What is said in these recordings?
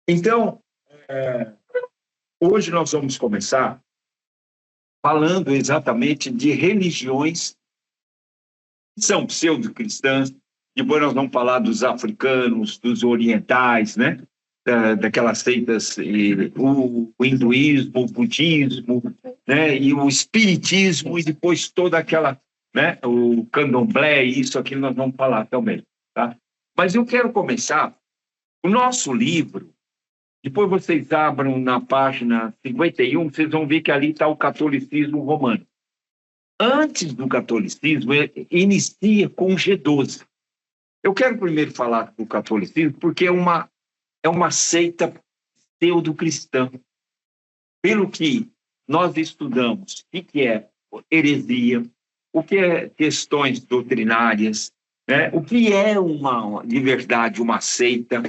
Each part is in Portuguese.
Então, hoje nós vamos começar falando exatamente de religiões que são pseudo-cristãs. Depois nós vamos falar dos africanos, dos orientais, né? Daquelas seitas, o hinduísmo, o budismo, né? E o espiritismo, e depois toda aquela, né? O candomblé, isso aqui nós vamos falar também, tá? Mas eu quero começar o nosso livro. Depois vocês abram na página 51, vocês vão ver que ali está o catolicismo romano. Antes do catolicismo, inicia com G12. Eu quero primeiro falar do catolicismo porque é uma seita pseudo-cristã. Pelo que nós estudamos, o que é heresia, o que é questões doutrinárias, né? O que é de verdade uma seita.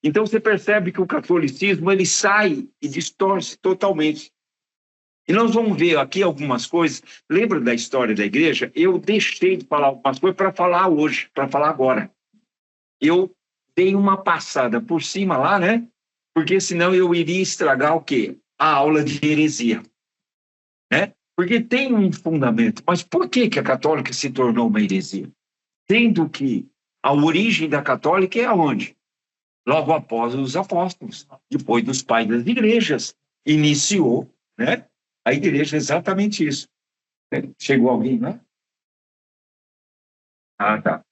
Então você percebe que o catolicismo ele sai e distorce totalmente. E nós vamos ver aqui algumas coisas. Lembra da história da igreja? Eu deixei de falar algumas coisas para falar hoje, para falar agora. Eu dei uma passada por cima lá, né? Porque senão eu iria estragar o quê? A aula de heresia, né? Porque tem um fundamento. Mas por que a católica se tornou uma heresia? Sendo que a origem da católica é aonde? Logo após os apóstolos, depois dos pais das igrejas, iniciou, né? A igreja é exatamente isso. Chegou alguém lá? Ah, tá.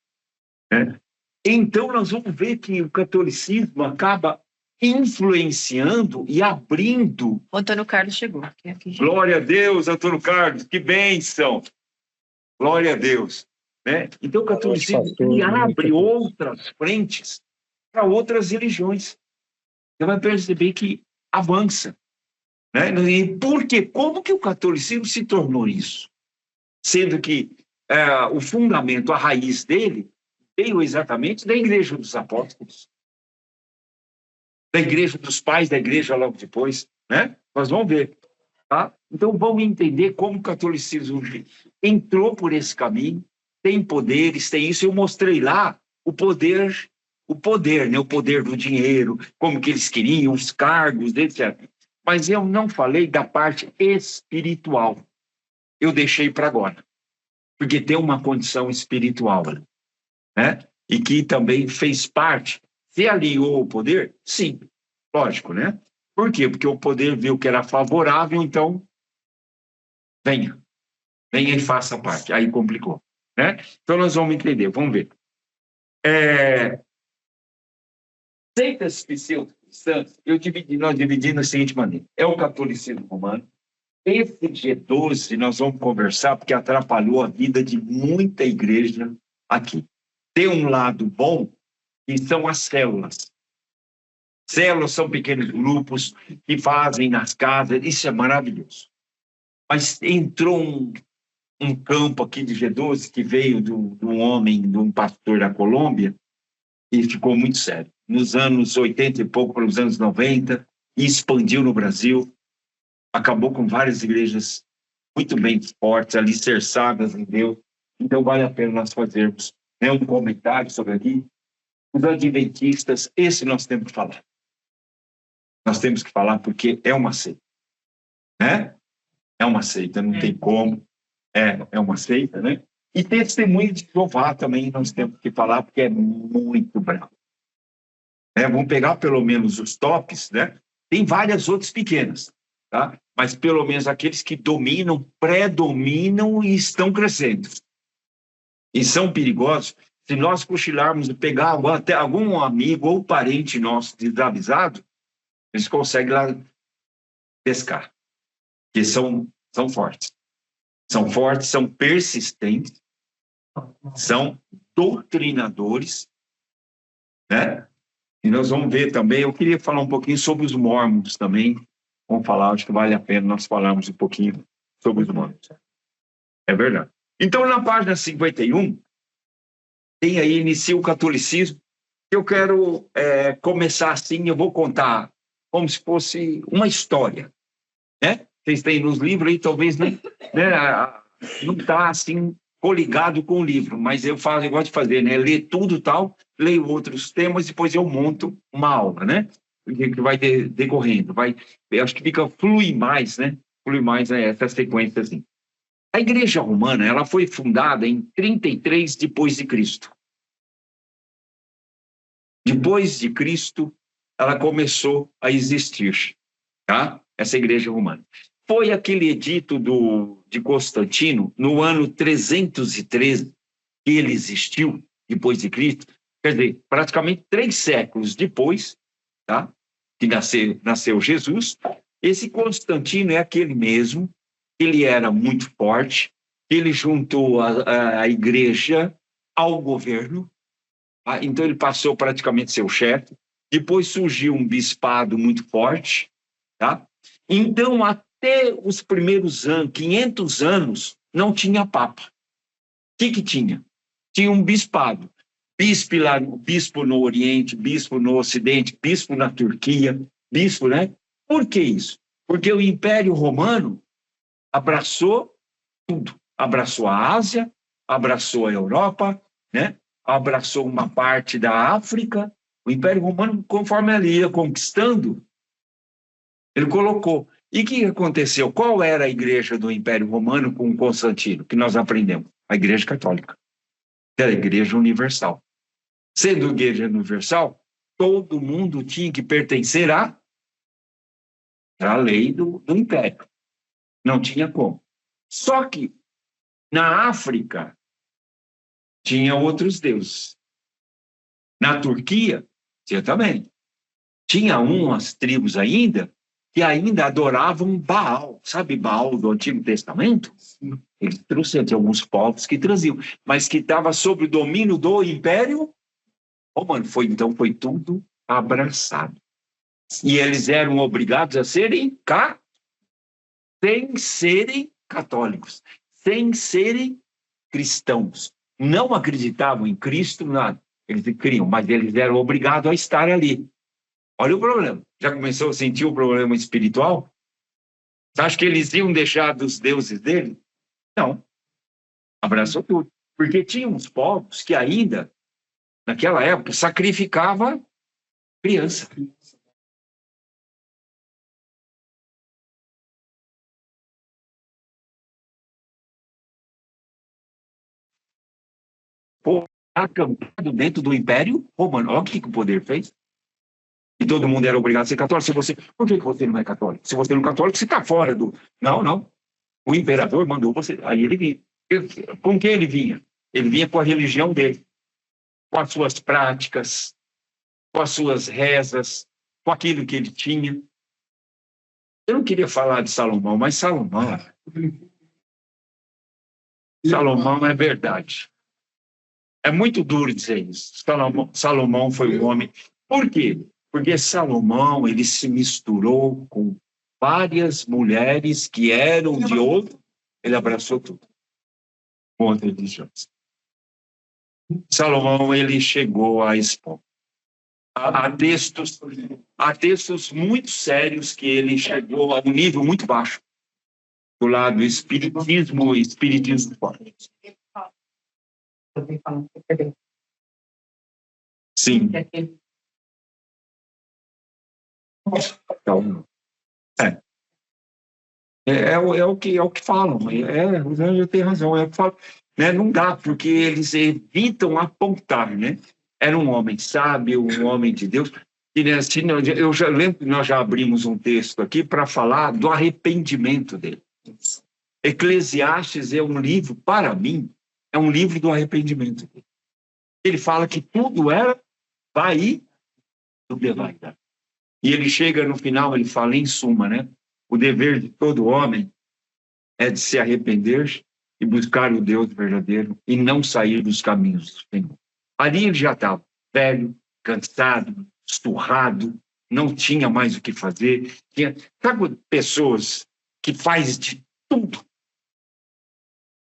Então, nós vamos ver que o catolicismo acaba influenciando e abrindo. O Antônio Carlos chegou. Glória a Deus, Antônio Carlos, que bênção! Glória a Deus. Né? Então, o catolicismo abre outras frentes para outras religiões. Você vai perceber que avança. Né? E por quê? Como que o catolicismo se tornou isso? Sendo que o fundamento, a raiz dele, veio exatamente da Igreja dos Apóstolos, da Igreja dos Pais, da Igreja logo depois. Né? Nós vamos ver. Tá? Então, vamos entender como o catolicismo entrou por esse caminho, tem poderes, tem isso. Eu mostrei lá o poder, né? O poder do dinheiro, como que eles queriam, os cargos, etc. Mas eu não falei da parte espiritual. Eu deixei para agora. Porque tem uma condição espiritual, né? E que também fez parte. Se aliou ao poder? Sim, lógico, né? Por quê? Porque o poder viu que era favorável, então venha e faça parte. Aí complicou, né? Então nós vamos entender, vamos ver. Seitas pseudo-cristãs, nós dividimos da seguinte maneira. É o catolicismo romano. Esse G12 nós vamos conversar porque atrapalhou a vida de muita igreja aqui. Tem um lado bom, que são as células. Células são pequenos grupos que fazem nas casas, isso é maravilhoso. Mas entrou um campo aqui de G12 que veio de um homem, de um pastor da Colômbia, e ficou muito sério. Nos anos 80 e pouco, para os anos 90, e expandiu no Brasil, acabou com várias igrejas muito bem fortes, alicerçadas em Deus. Então, vale a pena nós fazermos, né, um comentário sobre aqui. Os adventistas, esse nós temos que falar. Nós temos que falar porque é uma seita. Né? É uma seita, não tem como. É uma seita, né? E testemunho de Jeová também nós temos que falar porque é muito bravo. Vamos pegar pelo menos os tops, né? Tem várias outras pequenas, tá? Mas pelo menos aqueles que dominam, predominam e estão crescendo. E são perigosos. Se nós cochilarmos e pegar até algum amigo ou parente nosso desavisado, eles conseguem lá pescar. Porque são fortes. São fortes, são persistentes, são doutrinadores, né? E nós vamos ver também, eu queria falar um pouquinho sobre os mórmons também. Vamos falar, acho que vale a pena nós falarmos um pouquinho sobre os mórmons. É verdade. Então, na página 51, tem aí, inicia o catolicismo. Eu quero começar assim, eu vou contar como se fosse uma história, né? Vocês têm nos livros aí, talvez não está assim coligado com o livro, mas eu gosto de fazer, né? Ler tudo tal, leio outros temas, depois eu monto uma aula, né? que vai decorrendo, eu acho que flui mais, né? Flui mais, né, essa sequência assim. A Igreja Romana, ela foi fundada em 33 depois de Cristo. Depois de Cristo, ela começou a existir, tá? Essa Igreja Romana. Foi aquele edito de Constantino, no ano 313, que ele existiu, depois de Cristo, quer dizer, praticamente 3 séculos depois, tá? Que nasceu Jesus. Esse Constantino é aquele mesmo, ele era muito forte, ele juntou a igreja ao governo, tá? Então ele passou praticamente a ser o chefe. Depois surgiu um bispado muito forte, tá? Então, até os primeiros anos, 500 anos, não tinha papa. O que tinha? Tinha um bispado. Bispo no Oriente, bispo no Ocidente, bispo na Turquia, bispo, né? Por que isso? Porque o Império Romano abraçou tudo. Abraçou a Ásia, abraçou a Europa, né? Abraçou uma parte da África. O Império Romano, conforme ele ia conquistando, ele colocou. E o que aconteceu? Qual era a igreja do Império Romano com Constantino, que nós aprendemos? A Igreja Católica, que era a Igreja Universal. Sendo Igreja Universal, todo mundo tinha que pertencer à lei do Império. Não tinha como. Só que, na África, tinha outros deuses. Na Turquia, tinha também. Tinha umas tribos ainda que ainda adoravam Baal. Sabe Baal do Antigo Testamento? Eles trouxeram, tinha alguns povos que traziam, mas que estava sob o domínio do Império Romano. Então foi tudo abraçado. E eles eram obrigados a serem sem serem católicos, sem serem cristãos. Não acreditavam em Cristo, nada. Eles criam, mas eles eram obrigados a estar ali. Olha o problema. Já começou a sentir o problema espiritual? Você acha que eles iam deixar dos deuses dele? Não. Abraçou tudo. Porque tinha uns povos que ainda, naquela época, sacrificavam criança. Pô, acampado dentro do Império Romano. Olha o que o poder fez. E todo mundo era obrigado a ser católico. Por que você não é católico? Se você não é católico, você está fora do... Não. O imperador mandou você... Aí ele vinha. Com que ele vinha? Ele vinha com a religião dele, com as suas práticas, com as suas rezas, com aquilo que ele tinha. Eu não queria falar de Salomão, mas Salomão é verdade. É muito duro dizer isso. Salomão foi um homem... Por quê? Porque Salomão, ele se misturou com várias mulheres que eram de outro, ele abraçou tudo, com outras religiões. Salomão, ele chegou a expor. Há textos muito sérios que ele chegou a um nível muito baixo, do lado do espiritismo forte. Sim. Então, é o que falam. O Rangel tem razão. É o que falam, né? Não dá, porque eles evitam apontar, né? Era um homem sábio, um homem de Deus. E, assim, eu já lembro que nós já abrimos um texto aqui para falar do arrependimento dele. Eclesiastes é um livro, para mim, é um livro do arrependimento dele. Ele fala que tudo era vai do que vai dar. E ele chega no final, ele fala, em suma, né? O dever de todo homem é de se arrepender e buscar o Deus verdadeiro e não sair dos caminhos do Senhor. Ali ele já estava velho, cansado, esturrado, não tinha mais o que fazer. Sabe pessoas que fazem de tudo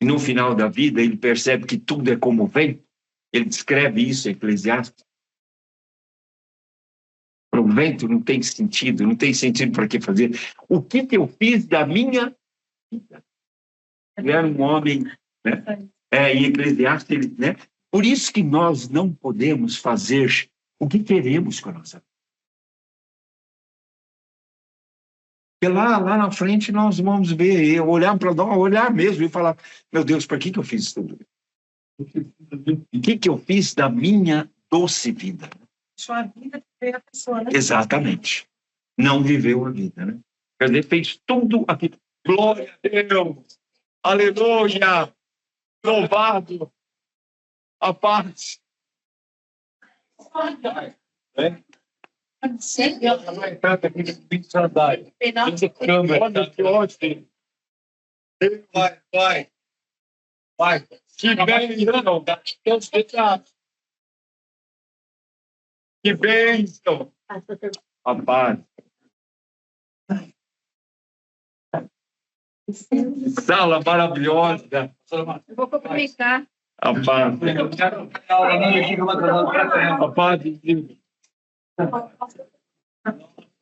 e no final da vida ele percebe que tudo é como vem? Ele descreve isso em Eclesiastes. O vento não tem sentido para que fazer. O que eu fiz da minha vida? Ele era um homem, né? Em Eclesiastes, né? Por isso que nós não podemos fazer o que queremos com a nossa vida. Porque lá na frente nós vamos ver, eu olhar para nós, olhar mesmo e falar, meu Deus, para que eu fiz isso tudo? O que eu fiz da minha doce vida? Sua vida veio a pessoa, né? Exatamente. Não viveu a vida, né? Quer dizer, fez tudo aquilo. Glória a Deus! Aleluia! Louvado! A paz! É? Vai. Que bênção! Que bênção! A paz. Sala maravilhosa. Eu vou cumprimentar. A paz. A paz de Deus.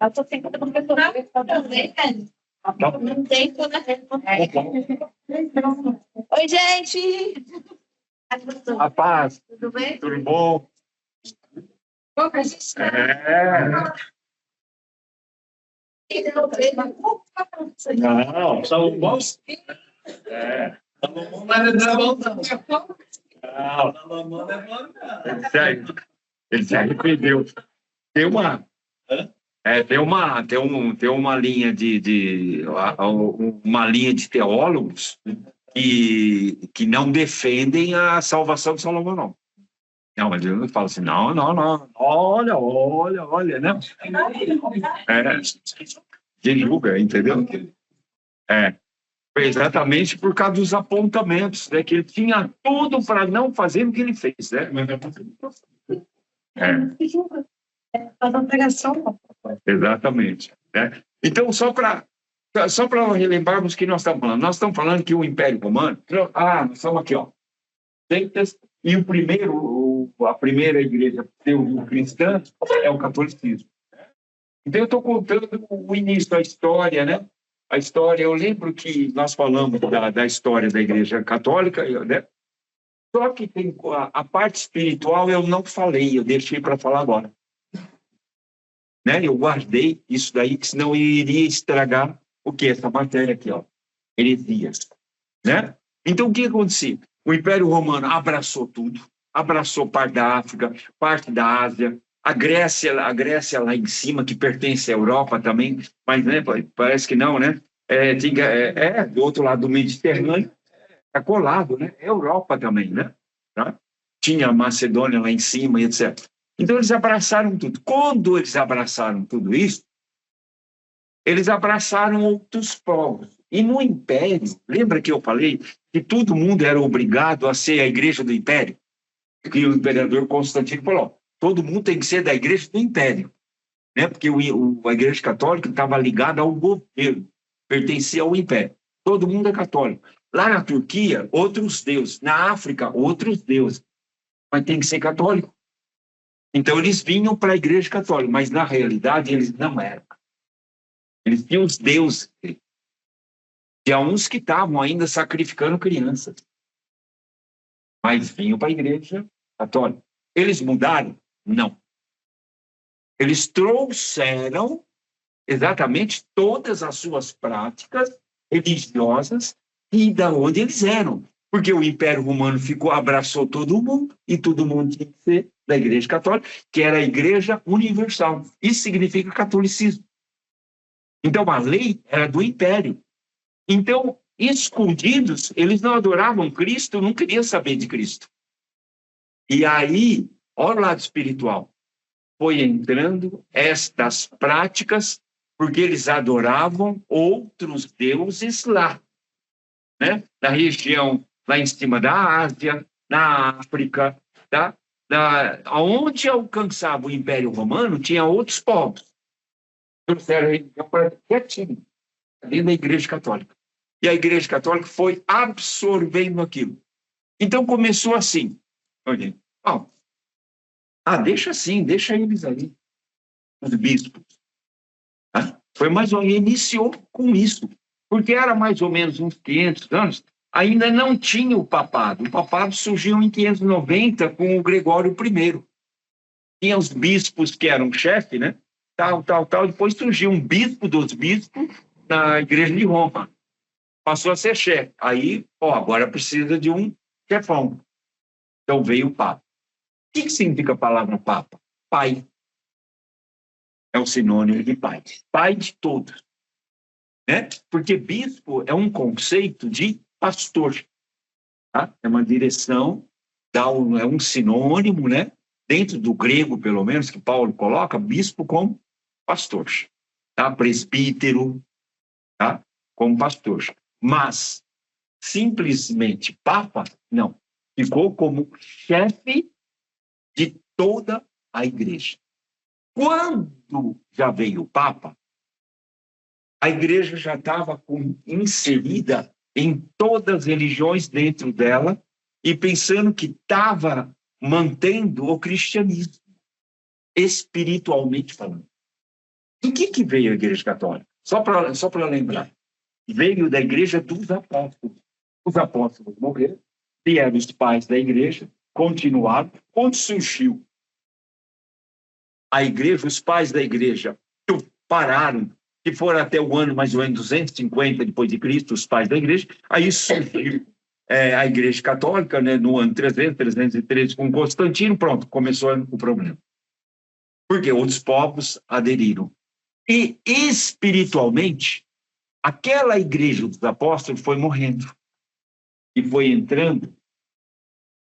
Eu estou tentando uma pessoa também, não tem toda. Oi, gente! A paz. Tudo bem? Tudo bom? Não, são bons. Ele se arrependeu. Tem uma linha uma linha de teólogos que não defendem a salvação de Salomão, não. Não, mas ele fala assim, não, olha, né? De julga, entendeu? Foi exatamente por causa dos apontamentos, né? Que ele tinha tudo para não fazer o que ele fez, né? Faz uma pregação. Exatamente. Né? Então, só para relembrarmos o que nós estamos falando. Nós estamos falando que o Império Romano... nós estamos aqui, ó. E a primeira igreja cristã é o catolicismo. Então, eu estou contando o início da história, né? A história, eu lembro que nós falamos da história da igreja católica, né? Só que tem a parte espiritual eu não falei, eu deixei para falar agora. Né? Eu guardei isso daí, que senão eu iria estragar o que? Essa matéria aqui, ó. Heresias. Né? Então, o que aconteceu? O Império Romano abraçou tudo, abraçou parte da África, parte da Ásia, a Grécia lá em cima, que pertence à Europa também, mas né, parece que não, né? Do outro lado do Mediterrâneo, é colado, né? É Europa também, né? Tá? Tinha a Macedônia lá em cima, etc. Então, eles abraçaram tudo. Quando eles abraçaram tudo isso, eles abraçaram outros povos. E no Império, lembra que eu falei que todo mundo era obrigado a ser a igreja do Império? Que o imperador Constantino falou, todo mundo tem que ser da igreja do Império. Né? Porque a igreja católica estava ligada ao governo, pertencia ao Império. Todo mundo é católico. Lá na Turquia, outros deuses. Na África, outros deuses. Mas tem que ser católico. Então, eles vinham para a igreja católica, mas, na realidade, eles não eram. Eles tinham os deuses. Tinha uns que estavam ainda sacrificando crianças. Mas vinham para a igreja católica. Eles mudaram? Não. Eles trouxeram exatamente todas as suas práticas religiosas e da onde eles eram. Porque o Império Romano abraçou todo mundo, e todo mundo tinha que ser da Igreja Católica, que era a Igreja Universal. Isso significa catolicismo. Então, a lei era do Império. Então, escondidos, eles não adoravam Cristo, não queriam saber de Cristo. E aí, olha o lado espiritual, foi entrando estas práticas, porque eles adoravam outros deuses lá, né? Na região lá em cima da Ásia, na África, tá? Onde alcançava o Império Romano, tinha outros povos. Trouxeram a religião para quietinho, ali na Igreja Católica. E a Igreja Católica foi absorvendo aquilo. Então, começou assim. Deixa assim, deixa eles ali, os bispos. Tá? Foi mais ou menos, iniciou com isso, porque era mais ou menos uns 500 anos, ainda não tinha o papado. O papado surgiu em 590 com o Gregório I. Tinha os bispos que eram chefe, né? Tal. Depois surgiu um bispo dos bispos, na igreja de Roma. Passou a ser chefe. Aí, agora precisa de um chefão. Então veio o Papa. O que significa a palavra Papa? Pai. É o sinônimo de pai. Pai de todos. Né? Porque bispo é um conceito de pastor. Tá? É uma direção, é um sinônimo, né? Dentro do grego, pelo menos, que Paulo coloca, bispo como pastor. Tá? Presbítero, tá? Como pastor. Mas, simplesmente, Papa, não. Ficou como chefe de toda a igreja. Quando já veio o Papa, a igreja já estava inserida em todas as religiões dentro dela e pensando que estava mantendo o cristianismo, espiritualmente falando. Do que veio a Igreja Católica? Só para lembrar. Veio da Igreja dos Apóstolos. Os apóstolos morreram, vieram os pais da Igreja, continuaram. Quando surgiu a Igreja, os pais da Igreja pararam, que foram até o ano mais ou menos 250 depois de Cristo, os pais da Igreja, aí surgiu a Igreja Católica, né, no ano 300, 313, com Constantino, pronto, começou o problema. Porque outros povos aderiram. E espiritualmente, aquela Igreja dos Apóstolos foi morrendo. E foi entrando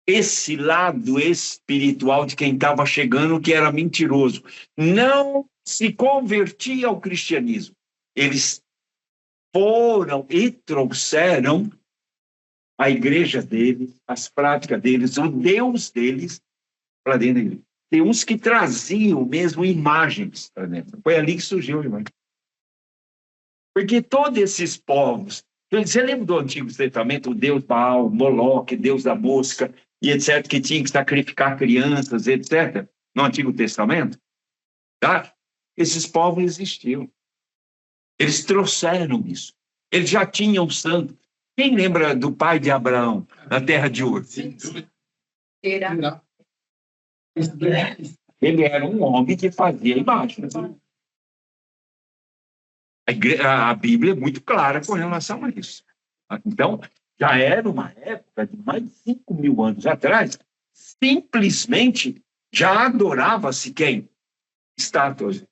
esse lado espiritual de quem estava chegando, que era mentiroso. Não se convertia ao cristianismo. Eles foram e trouxeram a igreja deles, as práticas deles, o Deus deles para dentro da igreja. Tem uns que traziam mesmo imagens para dentro. Foi ali que surgiu o irmão. Porque todos esses povos, você lembra do Antigo Testamento, o Deus Baal, Moloque, Deus da mosca, e etc., que tinha que sacrificar crianças, etc., no Antigo Testamento? Tá? Esses povos existiam. Eles trouxeram isso. Eles já tinham santo. Quem lembra do pai de Abraão, na terra de Ur? Ele era um homem que fazia imagens. A Bíblia é muito clara com relação a isso. Então, já era uma época de mais de 5.000 anos atrás, simplesmente já adorava-se quem? Estátuas.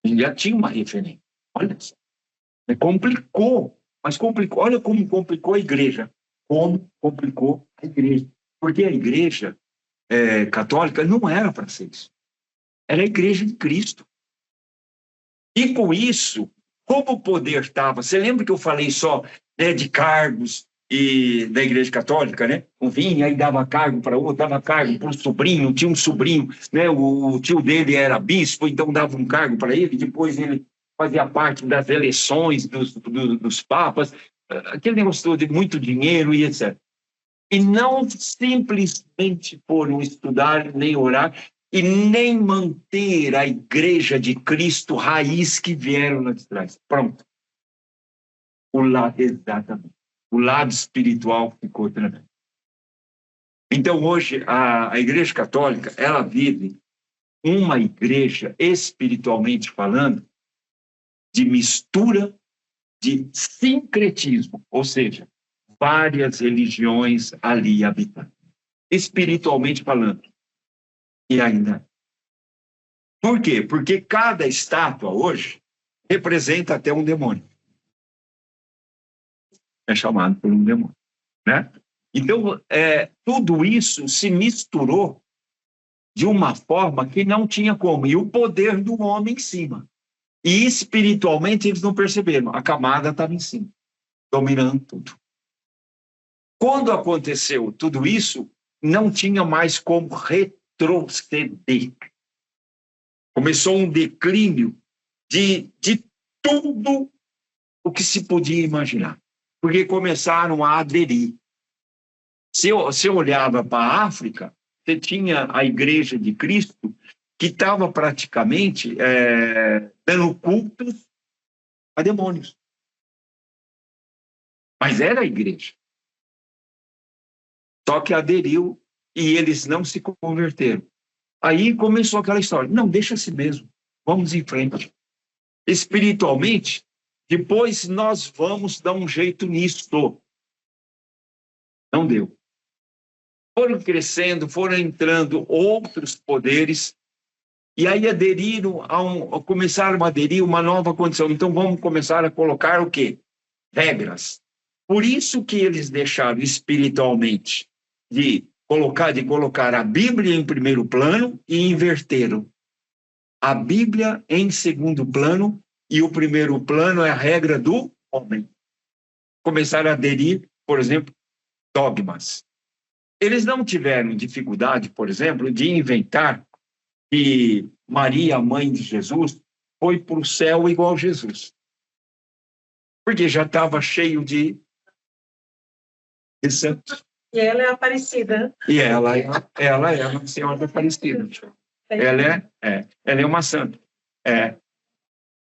Já tinha uma referência. Olha só. Complicou, mas complicou. Olha como complicou a igreja. Como complicou a igreja. Porque a igreja católica não era para ser isso. Era a igreja de Cristo. E com isso, como o poder estava... Você lembra que eu falei só de cargos e da igreja católica, né? Vinha e dava cargo para outro, dava cargo para um sobrinho, tinha um sobrinho, né? O tio dele era bispo, então dava um cargo para ele, depois ele fazia parte das eleições dos papas, aquele negócio todo de muito dinheiro e etc. E não simplesmente foram estudar, nem orar, e nem manter a igreja de Cristo raiz que vieram lá de trás. Pronto. Exatamente. O lado espiritual ficou tremendo. Então, hoje, a Igreja Católica, ela vive uma igreja, espiritualmente falando, de mistura de sincretismo, ou seja, várias religiões ali habitando, espiritualmente falando. E ainda. Por quê? Porque cada estátua hoje representa até um demônio. É chamado por um demônio, né? Então, tudo isso se misturou de uma forma que não tinha como. E o poder do homem em cima. E espiritualmente eles não perceberam. A camada estava em cima, dominando tudo. Quando aconteceu tudo isso, não tinha mais como retroceder. Começou um declínio de tudo o que se podia imaginar. Porque começaram a aderir. Se eu olhava para a África, você tinha a Igreja de Cristo que estava praticamente dando cultos a demônios. Mas era a igreja. Só que aderiu e eles não se converteram. Aí começou aquela história. Não, deixa assim mesmo. Vamos em frente. espiritualmente, depois nós vamos dar um jeito nisso. Não deu. Foram crescendo, foram entrando outros poderes, e aí começaram a aderir a uma nova condição. Então vamos começar a colocar o quê? Regras. Por isso que eles deixaram espiritualmente de colocar a Bíblia em primeiro plano e inverteram a Bíblia em segundo plano, e o primeiro plano é a regra do homem. Começaram a aderir, por exemplo, dogmas. Eles não tiveram dificuldade, por exemplo, de inventar que Maria, a mãe de Jesus, foi para o céu igual Jesus. Porque já estava cheio de santos. E ela é Aparecida. E ela é uma senhora Aparecida. Ela é uma santa.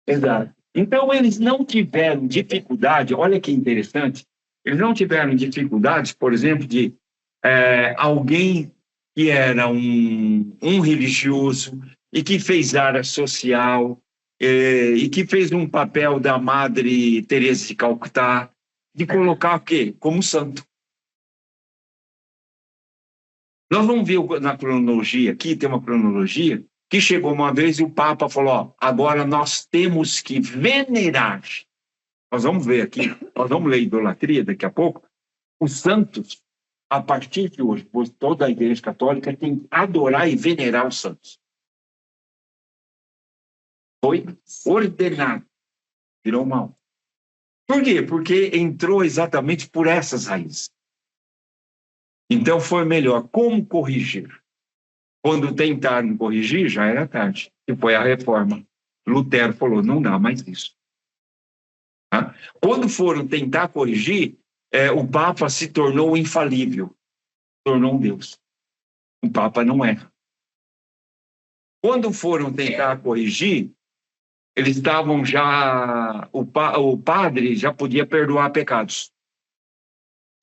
Exato. Então, eles não tiveram dificuldade, olha que interessante, eles não tiveram dificuldade, por exemplo, de alguém que era um religioso e que fez área social e que fez um papel da Madre Teresa de Calcutá, de colocar o quê? Como santo. Nós vamos ver na cronologia aqui, tem uma cronologia, que chegou uma vez e o Papa falou, agora nós temos que venerar. Nós vamos ver aqui, nós vamos ler idolatria daqui a pouco. Os santos, a partir de hoje, pois toda a Igreja Católica tem que adorar e venerar os santos. Foi ordenado, virou mal. Por quê? Porque entrou exatamente por essas raízes. Então foi melhor. Como corrigir? Quando tentaram corrigir, já era tarde. E foi a reforma. Lutero falou, não dá mais isso. Tá? Quando foram tentar corrigir, o Papa se tornou infalível. Tornou um Deus. O Papa não é. Quando foram tentar corrigir, eles estavam já... O padre já podia perdoar pecados.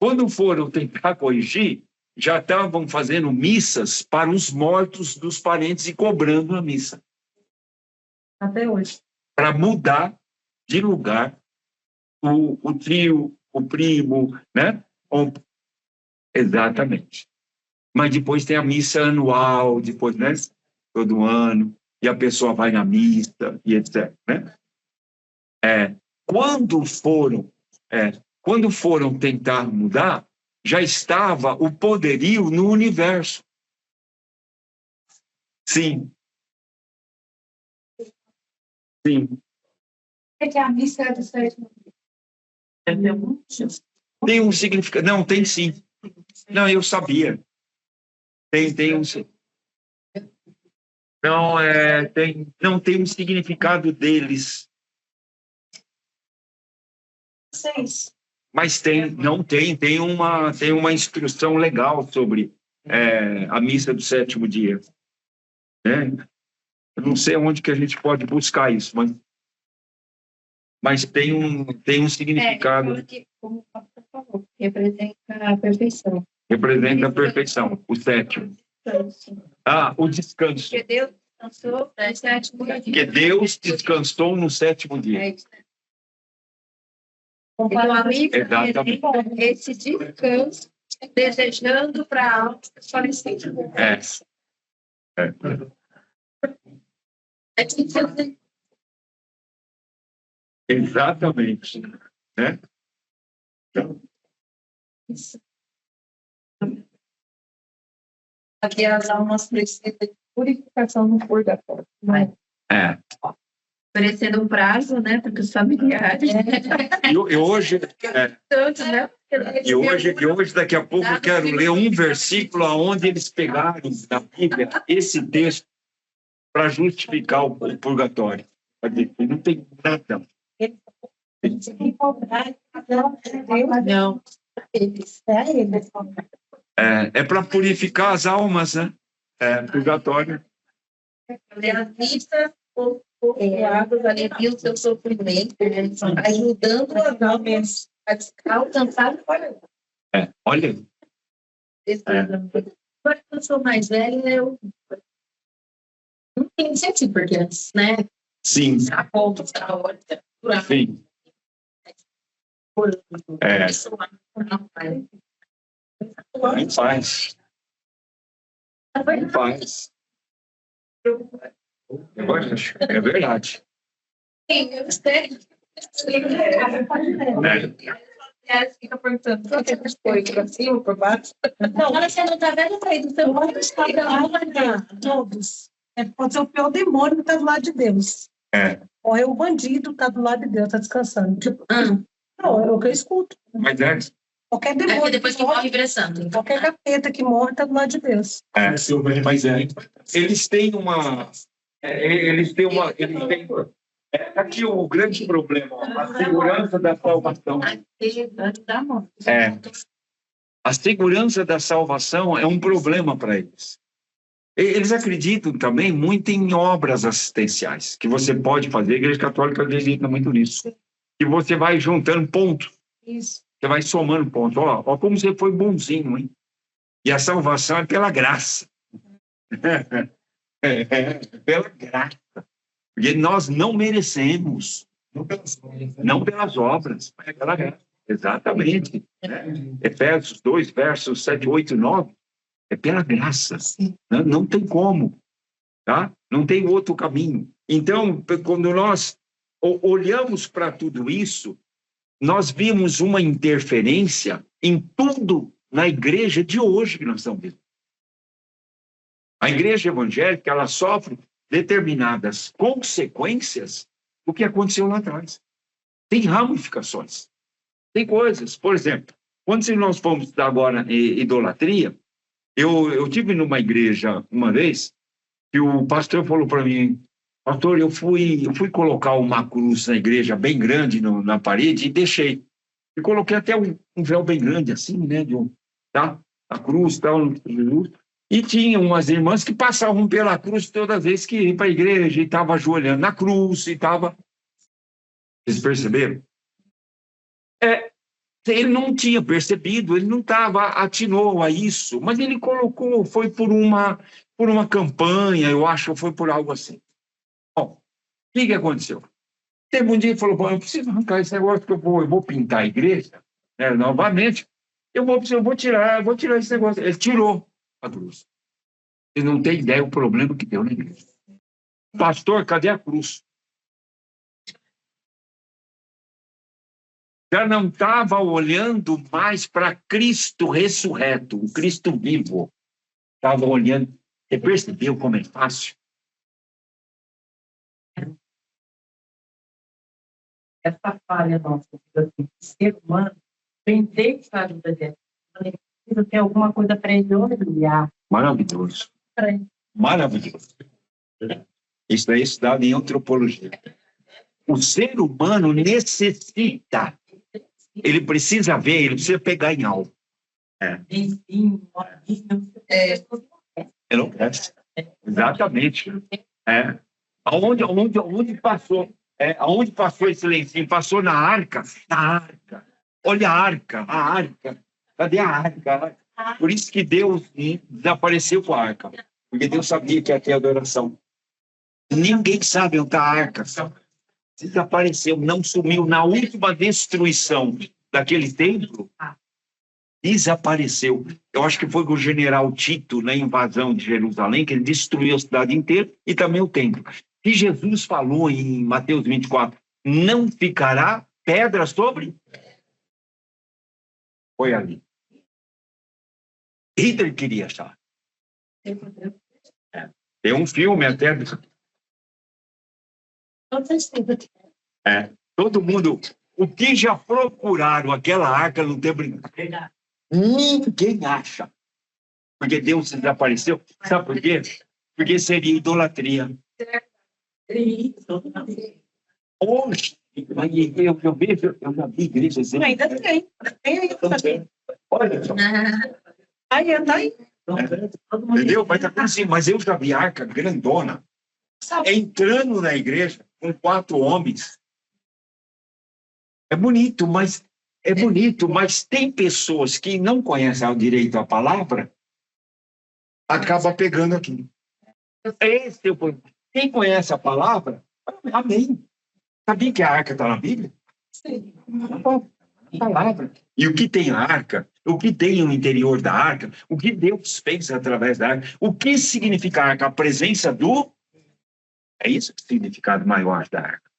Quando foram tentar corrigir, já estavam fazendo missas para os mortos dos parentes e cobrando a missa. Até hoje. Para mudar de lugar o tio, o primo, né? Exatamente. Mas depois tem a missa anual, depois, né? Todo ano, e a pessoa vai na missa, e etc. Né? Quando foram tentar mudar, já estava o poderio no universo. Sim. Sim. É que a missa é do sétimo dia. Tem um significado. Não, tem sim. Não, eu sabia. Tem um. Não, tem um significado deles. Seis. Mas tem uma instrução legal sobre a missa do sétimo dia. Né? Eu não sei onde que a gente pode buscar isso, mas tem um significado. Como o pastor falou, representa a perfeição. Representa a perfeição, o sétimo. O descanso. Porque Deus descansou no sétimo dia. Porque Deus descansou no sétimo dia. É isso, né? Então, a Bíblia esse descanso, desejando para a alma falecida. Exatamente. Né? Aqui as almas precisam de purificação no purgatório. Oferecendo um prazo, né, para os familiares. E hoje, Tanto, né? e hoje, daqui a pouco, eu quero ler um versículo onde eles pegaram na Bíblia esse texto para justificar o purgatório. Não tem nada. Não. É para purificar as almas, né? Purgatório. A vista povoados aliviam o seu sofrimento, ajudando as almas a alcançar o paraíso. Olha. Agora que eu sou mais velha, eu não tenho sentido, porque antes, né? Sim. A ponto da hora. Sim. É. Não faz. Não faz. É verdade. Sim, eu sei. Fica perguntando, por que as coisas para cima, para baixo? Não, você não está vendo aí do seu lado, está todos. Pode ser o pior demônio que está do lado de Deus. Ou é o bandido que está do lado de Deus, está descansando. Tipo, não, é o que eu escuto. Mas é. Qualquer demônio. Depois que morre, vira santo. Qualquer capeta que morre está do lado de Deus. Mas é. Eles têm uma. Aqui o grande problema, a segurança da salvação. A segurança da salvação é um problema para eles. Eles acreditam também muito em obras assistenciais, que você pode fazer. A Igreja Católica acredita muito nisso. E você vai juntando pontos. Isso. Você vai somando pontos. Ó, como você foi bonzinho, hein? E a salvação é pela graça. Pela graça. Porque nós não merecemos. Não pelas obras, mas pela graça. Exatamente. Efésios 2, versos 7, 8 e 9. É pela graça. Não tem como. Tá? Não tem outro caminho. Então, quando nós olhamos para tudo isso, nós vimos uma interferência em tudo na igreja de hoje que nós estamos vendo. A igreja evangélica, ela sofre determinadas consequências do que aconteceu lá atrás. Tem ramificações. Tem coisas. Por exemplo, quando nós fomos estudar agora idolatria, eu tive numa igreja uma vez que o pastor falou para mim: pastor, eu fui colocar uma cruz na igreja bem grande na parede e deixei. E coloquei até um véu bem grande assim, né? Tá? A cruz e tal, Jesus. E tinha umas irmãs que passavam pela cruz toda vez que iam para a igreja e estavam ajoelhando na cruz e estava. Vocês perceberam? Ele não tinha percebido, ele não atinou a isso, mas ele colocou, foi por uma campanha, eu acho, foi por algo assim. Bom, o que aconteceu? Teve um dia que falou: bom, eu preciso arrancar esse negócio que eu vou pintar a igreja, né, novamente, eu vou tirar esse negócio. Ele tirou a cruz. Ele não tem ideia do problema que deu na igreja. Pastor, cadê a cruz? Já não estava olhando mais para Cristo ressurreto, o Cristo vivo. Estava olhando. Você percebeu como é fácil? Essa falha nossa, assim, ser humano, vender a vida dele, precisa ter alguma coisa para ele olhar. Maravilhoso. Maravilhoso. Isso é estudado em antropologia. O ser humano necessita. Ele precisa ver, ele precisa pegar em algo. Não presta. Exatamente. Aonde passou? Aonde passou esse lencinho? Passou na arca? Na arca. Olha a arca. Cadê a arca? Por isso que Deus desapareceu com a arca. Porque Deus sabia que ia ter adoração. Ninguém sabe onde está a arca. Desapareceu, não sumiu. Na última destruição daquele templo, desapareceu. Eu acho que foi com o general Tito, na invasão de Jerusalém, que ele destruiu a cidade inteira e também o templo. E Jesus falou em Mateus 24, não ficará pedra sobre... Foi ali. Hitler queria achar. Tem um filme até... Todo mundo... O que já procuraram aquela arca no tempo... Ninguém acha. Porque Deus desapareceu. Sabe por quê? Porque seria idolatria. Hoje, eu já vi igrejas... Ainda tem. Olha só. Aí, tá aí. Entendeu? Mas eu já vi arca grandona entrando na igreja com 4 homens. É bonito, mas tem pessoas que não conhecem ao direito a palavra, acaba pegando aqui. Esse é o problema. Quem conhece a palavra, Amém. Sabia que a arca está na Bíblia? Sim. Palavra. E o que tem a arca? O que tem no interior da arca? O que Deus fez através da arca? O que significa a arca? A presença do... É isso o significado maior da arca.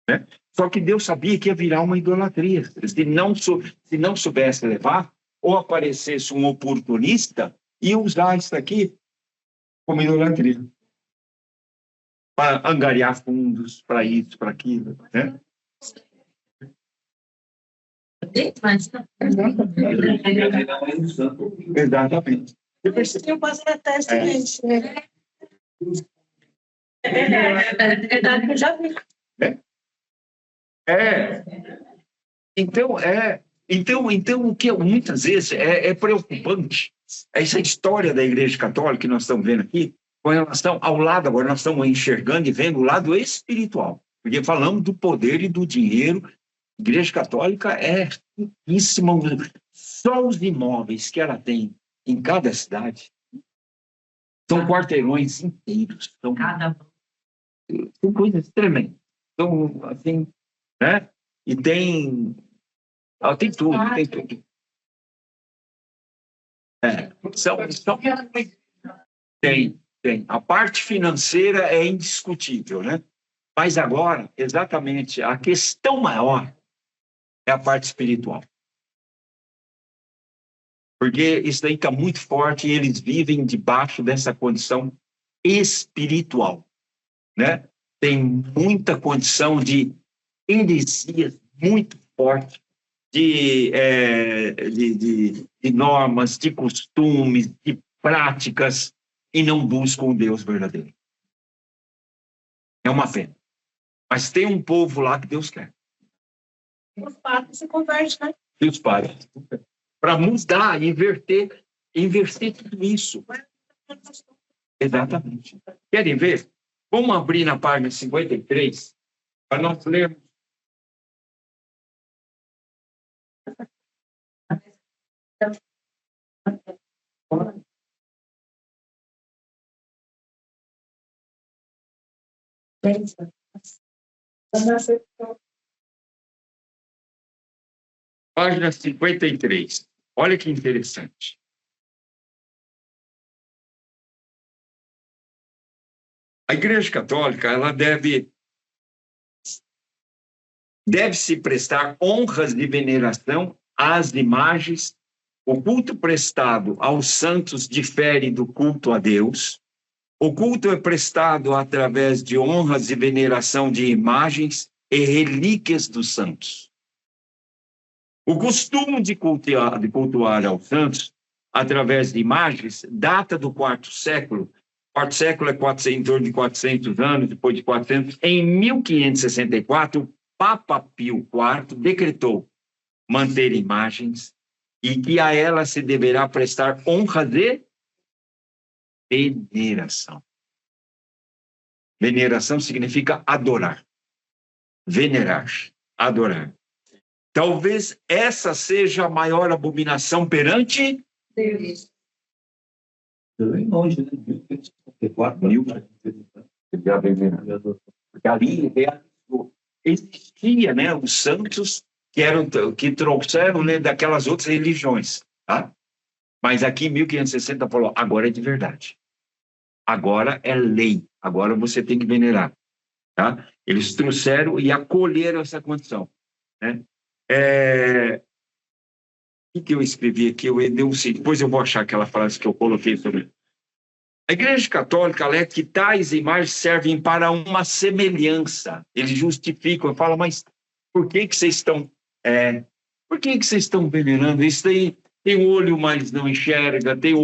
Né? Só que Deus sabia que ia virar uma idolatria. Se não soubesse levar, ou aparecesse um oportunista e usar isso aqui como idolatria. Para angariar fundos, para isso, para aquilo. Né? Exatamente. Eu passei até esse mês. É verdade que eu já vi. Então, o que muitas vezes é preocupante, essa história da Igreja Católica que nós estamos vendo aqui, com relação ao lado, agora nós estamos enxergando e vendo o lado espiritual, porque falamos do poder e do dinheiro. A Igreja Católica é riquíssima, só os imóveis que ela tem em cada cidade são quarteirões inteiros, são coisas tremendas. Então, assim, né? E tem tudo, tem tudo. Tem. A parte financeira é indiscutível, né? Mas agora, exatamente, a questão maior é a parte espiritual. Porque isso daí está muito forte e eles vivem debaixo dessa condição espiritual, né? Tem muita condição de heresias muito forte, de normas, de costumes, de práticas, e não buscam o Deus verdadeiro. É uma pena. Mas tem um povo lá que Deus quer. Os padres se convertem, né? E os padres. Para mudar, inverter tudo isso. Exatamente. Querem ver? Vamos abrir na página 53, para nós lermos. Página 53. Olha que interessante. A Igreja Católica, ela deve-se prestar honras de veneração às imagens. O culto prestado aos santos difere do culto a Deus. O culto é prestado através de honras e veneração de imagens e relíquias dos santos. O costume de cultuar aos santos através de imagens data do quarto século. O quarto século é em torno de 400 anos, depois de 400. Em 1564, o Papa Pio IV decretou manter imagens e que a ela se deverá prestar honra de veneração. Veneração significa adorar. Venerar, adorar. Talvez essa seja a maior abominação perante Deus. Longe, né? 14.000. Porque ali existia, né, os santos que trouxeram, né, daquelas outras religiões, tá? Mas aqui em 1560 falou, agora é de verdade. Agora é lei. Agora você tem que venerar, tá? Eles trouxeram e acolheram essa condição, né? O que eu escrevi aqui? Depois eu vou achar aquela frase que eu coloquei sobre. A Igreja Católica alega que tais imagens servem para uma semelhança. Eles justificam, falam, mas por que vocês estão venerando? Isso aí tem olho, mas não enxerga, tem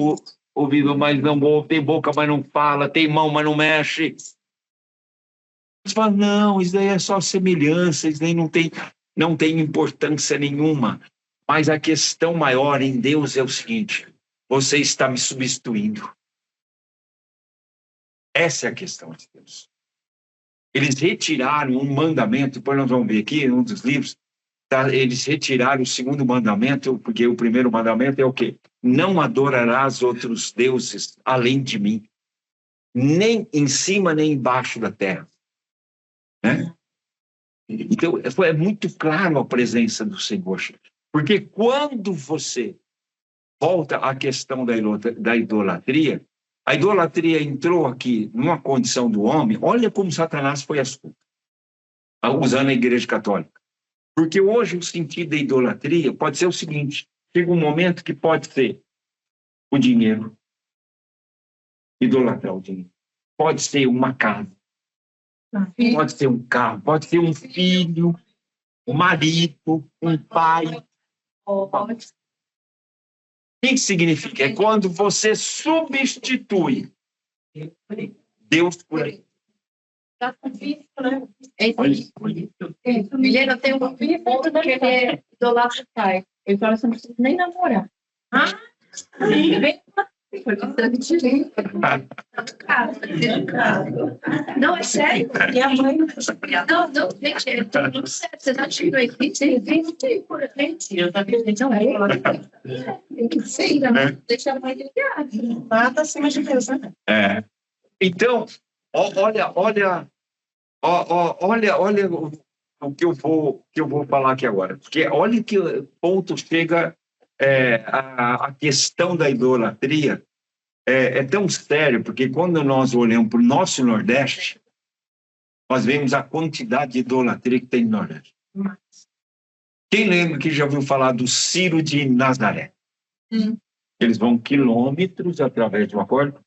ouvido, mas não ouve, tem boca, mas não fala, tem mão, mas não mexe. Eles falam, não, isso daí é só semelhança, isso daí não tem importância nenhuma. Mas a questão maior em Deus é o seguinte, você está me substituindo. Essa é a questão de Deus. Eles retiraram um mandamento, depois nós vamos ver aqui, em um dos livros, tá? Eles retiraram o segundo mandamento, porque o primeiro mandamento é o quê? Não adorarás outros deuses além de mim, nem em cima nem embaixo da terra. Então, é muito claro a presença do Senhor. Porque quando você volta à questão da idolatria, a idolatria entrou aqui numa condição do homem, olha como Satanás foi astuto, usando a Igreja Católica. Porque hoje o sentido da idolatria pode ser o seguinte, chega um momento que pode ser o dinheiro, idolatrar o dinheiro. Pode ser uma casa, pode ser um carro, pode ser um filho, um marido, um pai. O que significa? É quando você substitui Deus por ele. Milena, eu tenho um filho que ele é idolatra do pai. Ele fala assim, não precisa nem namorar. Não, é sério. E a mãe não, gente, é tudo certo. Você não chegou aqui, você vem por gente. Eu também, não é. Tem que ser, deixa a mãe ligar. Nada acima de Deus, né? Então, olha o que eu vou falar aqui agora. Porque olha que ponto chega a questão da idolatria. É tão sério, porque quando nós olhamos para o nosso Nordeste, nós vemos a quantidade de idolatria que tem no Nordeste. Quem lembra que já ouviu falar do Ciro de Nazaré? Eles vão quilômetros através de uma corda.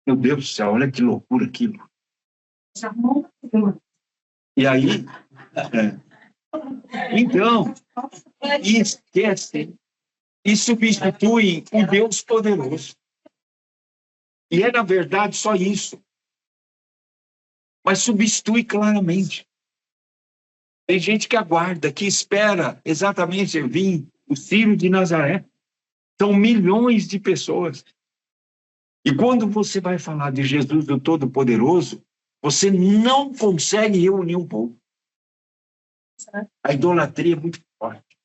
Meu Deus do céu, olha que loucura aquilo. E aí, então, esquecem e substituem o Deus poderoso. E é, na verdade, só isso. Mas substitui claramente. Tem gente que aguarda, que espera exatamente vir o Ciro de Nazaré. São milhões de pessoas. E quando você vai falar de Jesus do Todo-Poderoso, você não consegue reunir um povo. A idolatria é muito forte.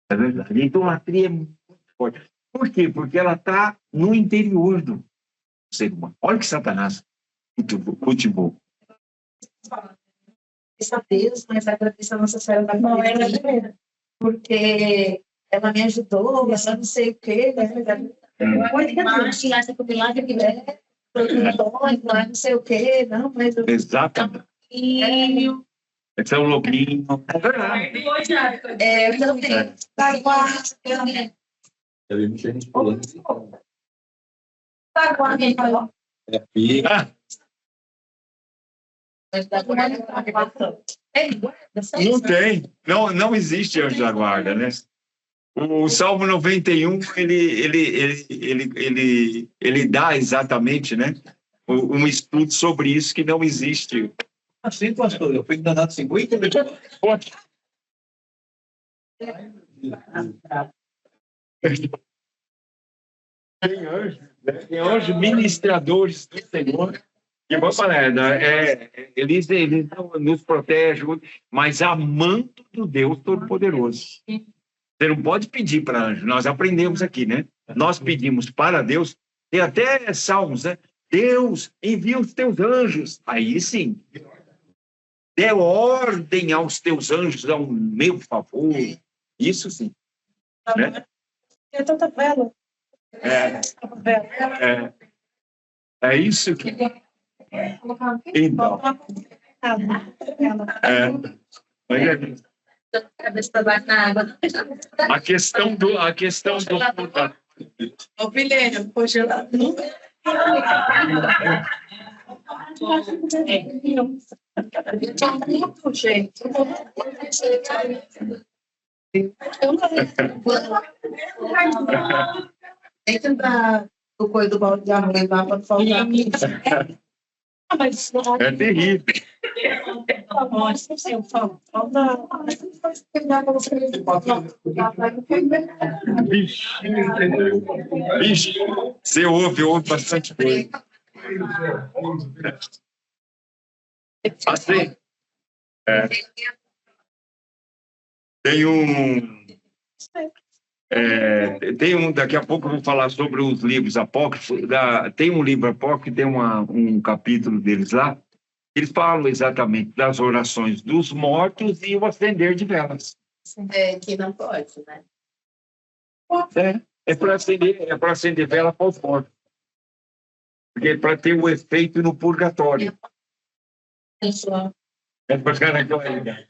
É verdade. A idolatria é muito forte. Por quê? Porque ela está no interior do ser humano. Olha que Satanás. Futebol. A Deus, mas agradeço a Nossa Senhora da Glória, porque ela me ajudou, ela não sei o quê, não sei o quê, não, mas... Exatamente. Esse é um louquinho. É verdade. Eu também. Eu vi muita gente falando. Não tem. Não existe anjo da guarda, né? O Salmo 91, ele dá exatamente, né, um estudo sobre isso que não existe. Assim, pastor, eu fui enganado 50 vezes. Pode. Tem anjos ministradores do Senhor. E vamos falar, eles não nos protegem, mas amando do Deus Todo-Poderoso. Você não pode pedir para anjo. Nós aprendemos aqui, né? Nós pedimos para Deus. Tem até salmos, né? Deus, envia os teus anjos. Aí sim. Dê ordem aos teus anjos ao meu favor. Isso sim. Né? É tanta vela. É isso que... Então. Cabeça baixo na água. A questão do... Ô, Vilene, poxa, Muito, gente. Dentro do coisa do balde de arroz lá para faltar. É terrível. Vixe, você ouve bastante coisa. Assim, tem um, daqui a pouco eu vou falar sobre os livros apócrifos. Tem um livro apócrifo, tem um capítulo deles lá, Eles falam exatamente das orações dos mortos e o acender de velas. Que não pode, né? É para acender vela para os mortos. Porque é para ter o efeito no purgatório. É para ficar naquela realidade.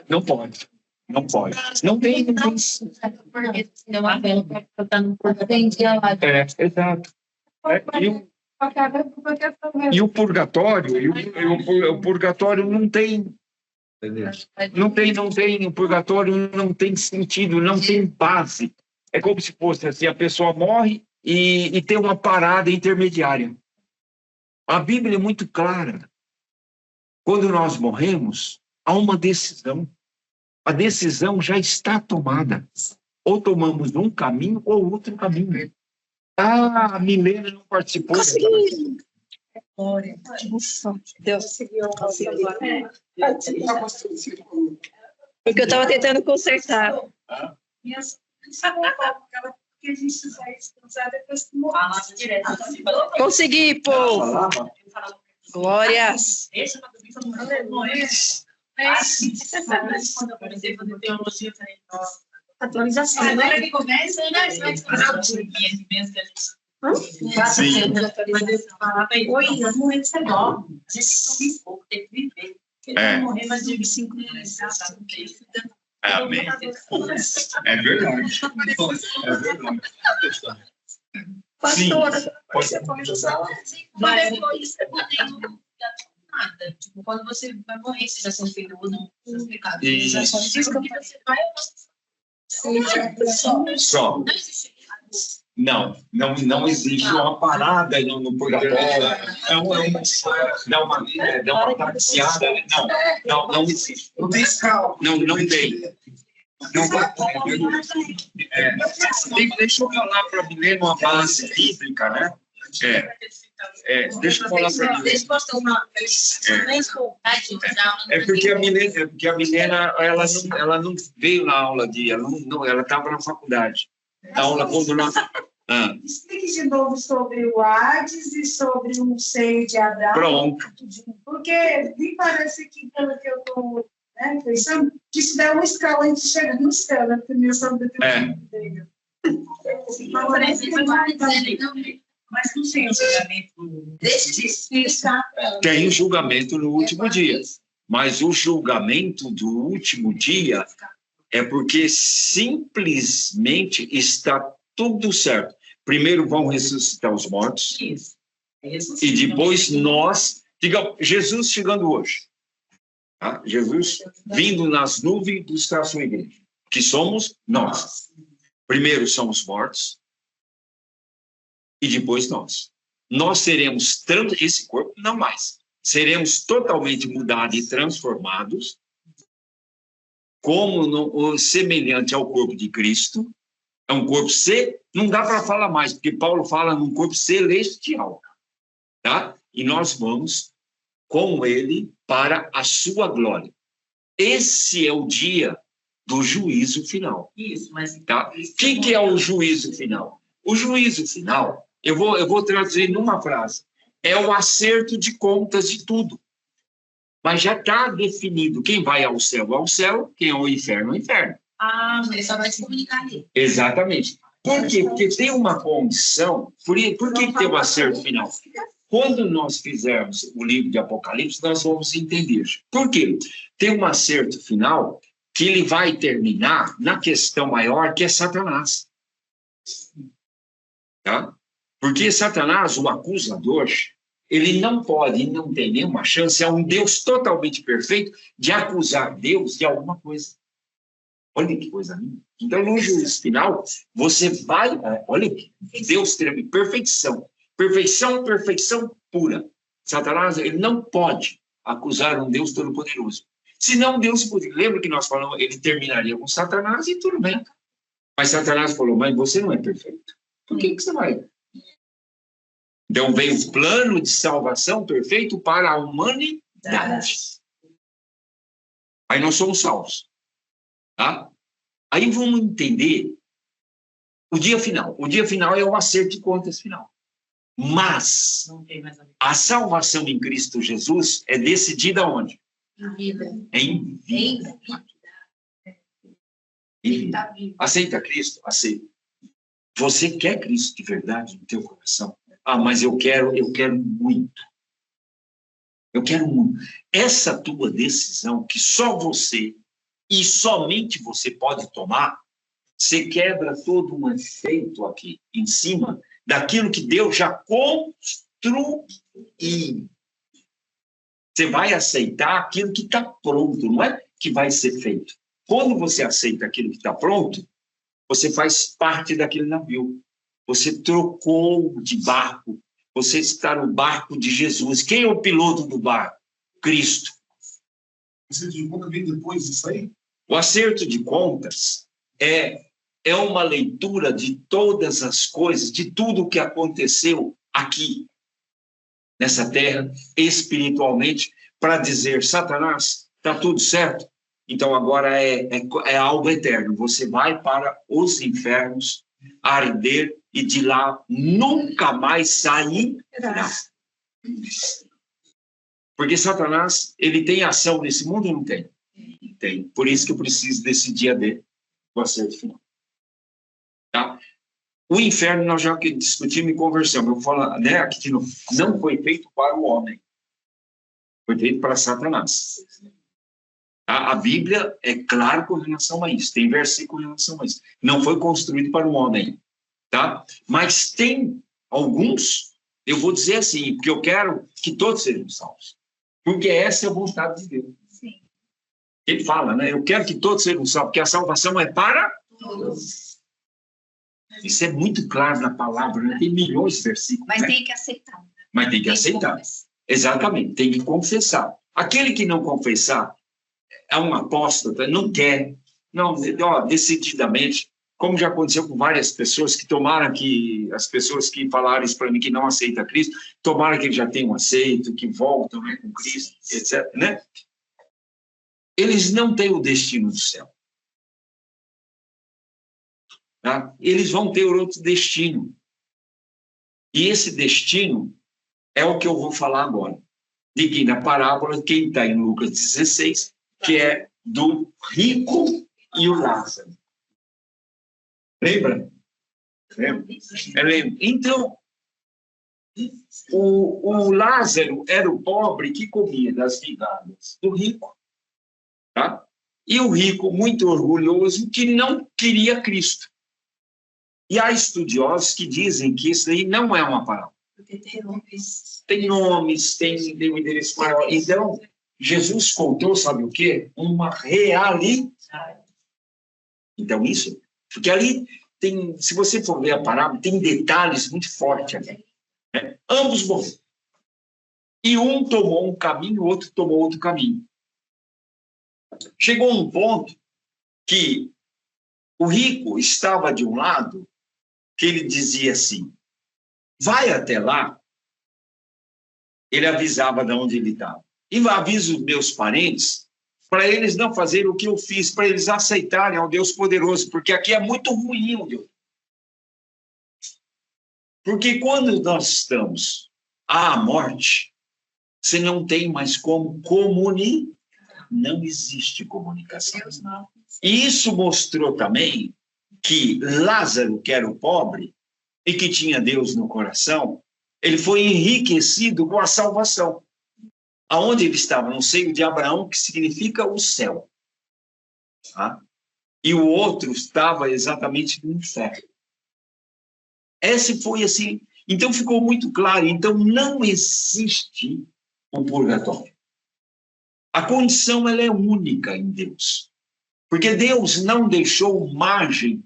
Não pode. Não pode. Não tem. Exato. E o purgatório, o purgatório não tem. O purgatório não tem sentido, não tem base. É como se fosse assim: a pessoa morre e tem uma parada intermediária. A Bíblia é muito clara. Quando nós morremos, há uma decisão. A decisão já está tomada. Ou tomamos um caminho ou outro caminho. A Milena não participou. Consegui! Deus. Porque eu estava tentando consertar. Consegui, povo. Glórias. Atualização. Agora que começa, né? Sim. Oi, eu não é ser bom. A gente não pouco, tem que viver. Morrer, mas de 5 anos. Amém. É verdade. É verdade. Pastora, Mas depois você não tem nada. Tipo, quando você vai morrer, você já são feito ou não. Já são diz que você vai Só. Não existe uma parada no purgatório. Dá uma taxiada. Não existe. Não tem escala. Não tem. Deixa eu falar para a Milena uma base bíblica, né? Deixa eu falar para a Milena. Porque a Milena ela não veio na aula ela estava na faculdade. A aula quando nós... Explique de novo sobre o Hades e sobre o seio de Adão. Pronto. Porque me parece que, pelo que eu estou pensando, que isso dá uma escala, a gente chega no céu, né? Porque eu sou do dele. Mas não tem o julgamento. Deixa de explicar. Tem o julgamento no último dia. Mas o julgamento do último dia é porque simplesmente está tudo certo. Primeiro vão ressuscitar os mortos. Isso. E depois nós... Jesus chegando hoje. Tá? Jesus vindo nas nuvens buscar a sua igreja. Que somos nós. Primeiro somos mortos. E depois nós. Nós seremos, esse corpo não mais. Seremos totalmente mudados e transformados como semelhante ao corpo de Cristo. É um corpo não dá para falar mais, porque Paulo fala num corpo celestial, tá? E nós vamos com ele para a sua glória. Esse é o dia do juízo final. Isso, mas... Tá? O que é o juízo final? O juízo final, eu vou traduzir numa frase, é o acerto de contas de tudo. Mas já está definido quem vai ao céu, quem é ao inferno, Mas ele só vai se comunicar ali. Exatamente. Por quê? Porque tem uma condição. Por que tem um acerto final? Quando nós fizermos o livro de Apocalipse, nós vamos entender. Por quê? Tem um acerto final que ele vai terminar na questão maior, que é Satanás. Tá? Porque Satanás, o acusador, ele não pode, não tem nenhuma chance, é um Deus totalmente perfeito, de acusar Deus de alguma coisa. Olha que coisa linda. Então, no juízo final, você vai... Olha que Deus tem perfeição. Perfeição pura. Satanás, ele não pode acusar um Deus todo-poderoso. Senão, Deus poderia... Lembra que nós falamos, ele terminaria com Satanás e tudo bem. Mas Satanás falou, mas você não é perfeito. Por que você vai? Então, veio o plano de salvação perfeito para a humanidade. Aí nós somos salvos. Tá? Aí vamos entender o dia final. O dia final é o acerto de contas final. Mas a salvação em Cristo Jesus é decidida onde? Em vida. Aceita Cristo? Aceita. Você quer Cristo de verdade no teu coração? Ah, mas eu quero muito. Eu quero muito. Essa tua decisão, que só você e somente você pode tomar, você quebra todo um efeito aqui em cima daquilo que Deus já construiu. Você vai aceitar aquilo que está pronto, não é que vai ser feito. Quando você aceita aquilo que está pronto, você faz parte daquele navio. Você trocou de barco. Você está no barco de Jesus. Quem é o piloto do barco? Cristo. Você de conta vem depois disso aí? O acerto de contas é uma leitura de todas as coisas, de tudo o que aconteceu aqui, nessa terra, espiritualmente, para dizer, Satanás, está tudo certo? Então agora é algo eterno. Você vai para os infernos, arder, e de lá nunca mais sairá. Porque Satanás, ele tem ação nesse mundo ou não tem? Tem. Por isso que eu preciso desse dia dele, do acerto final. Tá? O inferno nós já discutimos e conversamos. Eu falo, né, que não foi feito para o homem. Foi feito para Satanás. A Bíblia é clara com relação a isso. Tem versículo com relação a isso. Não foi construído para o homem. Tá? Mas tem alguns, eu vou dizer assim, porque eu quero que todos sejam salvos. Porque essa é a vontade de Deus. Sim. Ele fala, né? Eu quero que todos sejam salvos, porque a salvação é para todos. Isso é muito claro na palavra, né? Tem milhões de versículos. Mas né? tem que aceitar. Mas tem que aceitar. Exatamente, tem que confessar. Aquele que não confessar é um apóstata, não quer, não, decididamente, como já aconteceu com várias pessoas que tomaram que, as pessoas que falaram isso para mim que não aceitam Cristo, tomaram que eles já tenham aceito, que voltam, né, com Cristo, etc., né? Eles não têm o destino do céu. Tá? Eles vão ter outro destino. E esse destino é o que eu vou falar agora. De que na parábola, quem está em Lucas 16, que é do rico e o Lázaro. Lembra? Lembra? Então, o Lázaro era o pobre que comia das migalhas do rico. Tá? E o rico, muito orgulhoso, que não queria Cristo. E há estudiosos que dizem que isso aí não é uma parábola. Tem nomes, tem um endereço maior. Então, Jesus contou, sabe o quê? Uma realidade. Então, isso... Porque ali tem, se você for ver a parábola, tem detalhes muito fortes ali. Né? Ambos morreram. E um tomou um caminho, o outro tomou outro caminho. Chegou um ponto que o rico estava de um lado, que ele dizia assim, vai até lá, ele avisava de onde ele estava. E avisa os meus parentes, para eles não fazerem o que eu fiz, para eles aceitarem ao Deus poderoso, porque aqui é muito ruim o Deus. Porque quando nós estamos à morte, você não tem mais como comunicar. Não existe comunicação. E isso mostrou também que Lázaro, que era o pobre, e que tinha Deus no coração, ele foi enriquecido com a salvação. Aonde ele estava? No seio de Abraão, que significa o céu. Tá? E o outro estava exatamente no inferno. Esse foi assim. Então ficou muito claro. Então não existe o purgatório. A condição ela é única em Deus. Porque Deus não deixou margem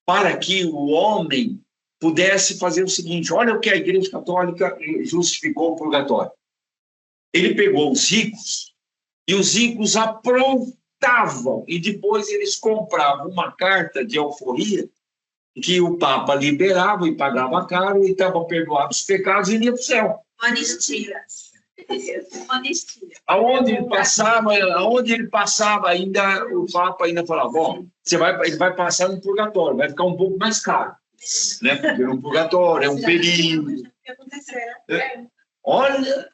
para que o homem pudesse fazer o seguinte. Olha o que a Igreja Católica justificou o purgatório. Ele pegou os ricos e os ricos aprontavam e depois eles compravam uma carta de alforria que o Papa liberava e pagava caro e estavam perdoados os pecados e ia para o céu. Anistia. Aonde ele passava ainda, o Papa ainda falava, bom, ele vai passar no purgatório, vai ficar um pouco mais caro. Né? Porque no purgatório é um período. Olha,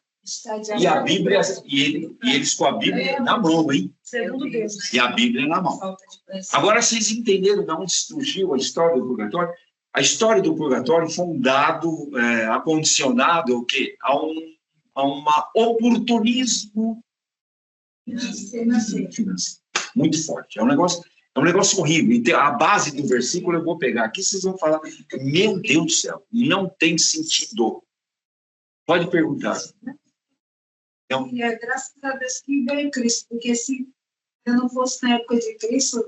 e a Bíblia, e eles com a Bíblia na mão, hein? Segundo Deus. E a Bíblia na mão. Agora, vocês entenderam de onde surgiu a história do purgatório? A história do purgatório foi um dado acondicionado ao quê? A um oportunismo financeiro. Muito forte. É um negócio horrível. E a base do versículo eu vou pegar aqui, vocês vão falar, meu Deus do céu, não tem sentido. Pode perguntar. Então, e graças a Deus que veio Cristo, porque se eu não fosse na época de Cristo,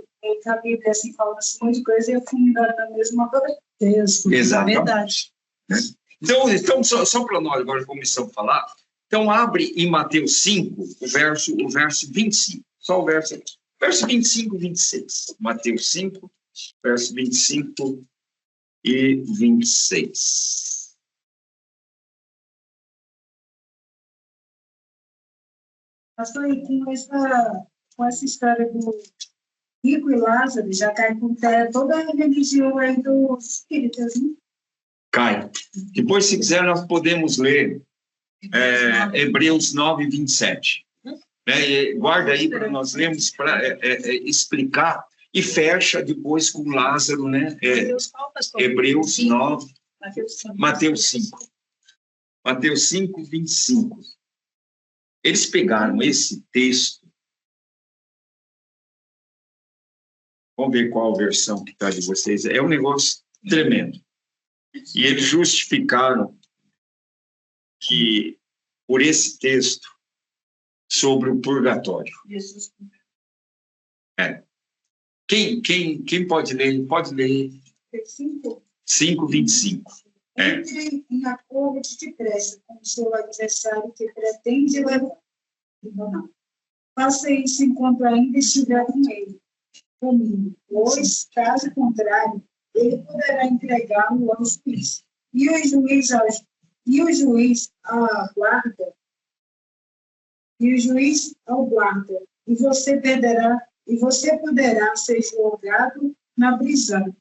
a Bíblia assim fala um monte de coisa e eu fui mudar na mesma coisa. Exatamente. Verdade. Então só para nós agora começamos a falar. Então, abre em Mateus 5, o verso 25. Só o verso aqui. Verso 25 e 26. Mateus 5, verso 25 e 26. Pastor, e com essa história do Rico e Lázaro, já cai com toda a religião aí dos espíritas, né? Cai. Depois, se quiser, nós podemos ler Hebreus 9, 27. Guarda aí para nós lermos, para explicar, e fecha depois com Lázaro, né? Hebreus 9, Mateus 5. Mateus 5, 25. Eles pegaram esse texto, vamos ver qual versão que está de vocês, é um negócio tremendo. E eles justificaram que, por esse texto, sobre o purgatório. Quem pode ler? Pode ler. 5, 25. Entre em acordo depressa com o seu adversário que pretende levar. Não. Faça isso enquanto ainda estiver comigo, pois, caso contrário, ele poderá entregá-lo ao juiz. E o juiz aguarda, e você poderá ser julgado na prisão.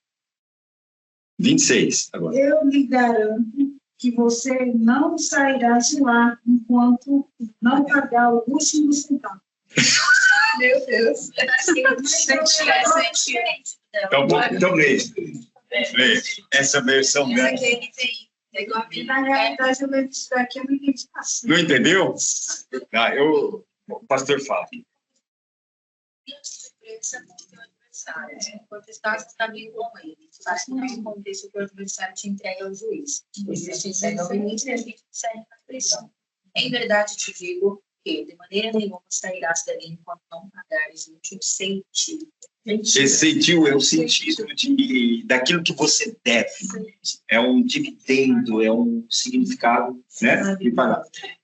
26, agora. Eu lhe garanto que você não sairá de lá enquanto não pagar o último centavo. Meu Deus. Então, leia. Essa versão dela. Na realidade, eu leio isso daqui, eu não entendi. Não entendeu? O pastor fala. Enquanto estás também com ele, faz com que aconteça que o adversário te entregue ao juiz. Existe entrega ao limite e a gente segue na prisão. Em verdade te digo que de maneira nenhuma sairás dali enquanto não pagares o último centavo. Esse centavo é o sentido daquilo que você deve. É um dividendo, é um significado, né, de pagar.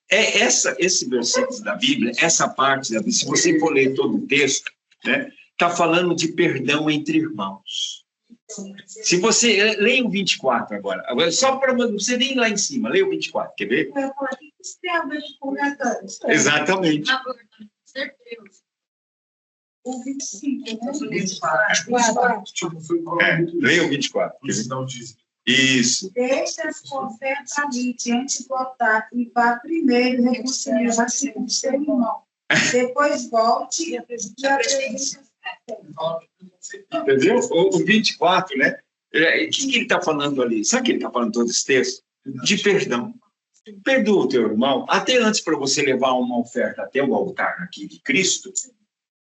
Esse versículo da Bíblia, essa parte da Bíblia, se você for ler todo o texto, né, está falando de perdão entre irmãos. Se você... Leia o 24 agora só para você nem ir lá em cima. Leia o 24, quer ver? Exatamente. O 25, Leia o 24. Isso. Deixa as ofertas ali diante do altar e vá primeiro reconciliar-se com o seu irmão. Depois volte e apresente. Entendeu? O 24, né? O que ele está falando ali? Sabe o que ele está falando todo esse texto? De perdão. Perdoa o teu irmão. Até antes para você levar uma oferta até o altar aqui de Cristo,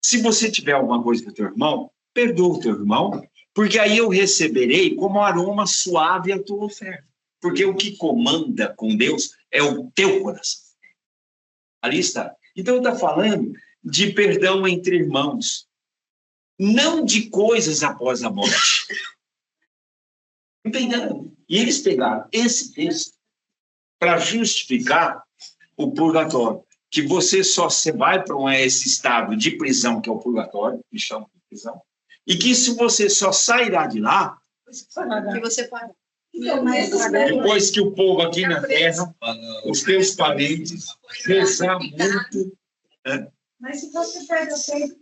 se você tiver alguma coisa para o teu irmão, perdoa o teu irmão, porque aí eu receberei como aroma suave a tua oferta. Porque o que comanda com Deus é o teu coração. Ali está. Então está falando de perdão entre irmãos. Não de coisas após a morte. Entendendo? E eles pegaram esse texto para justificar o purgatório. Que você só vai para esse estado de prisão, que é o purgatório, que chama de prisão, e que se você só sairá de lá, que você paga. Depois que o povo aqui na terra, os teus parentes, rezar muito. Mas se você pega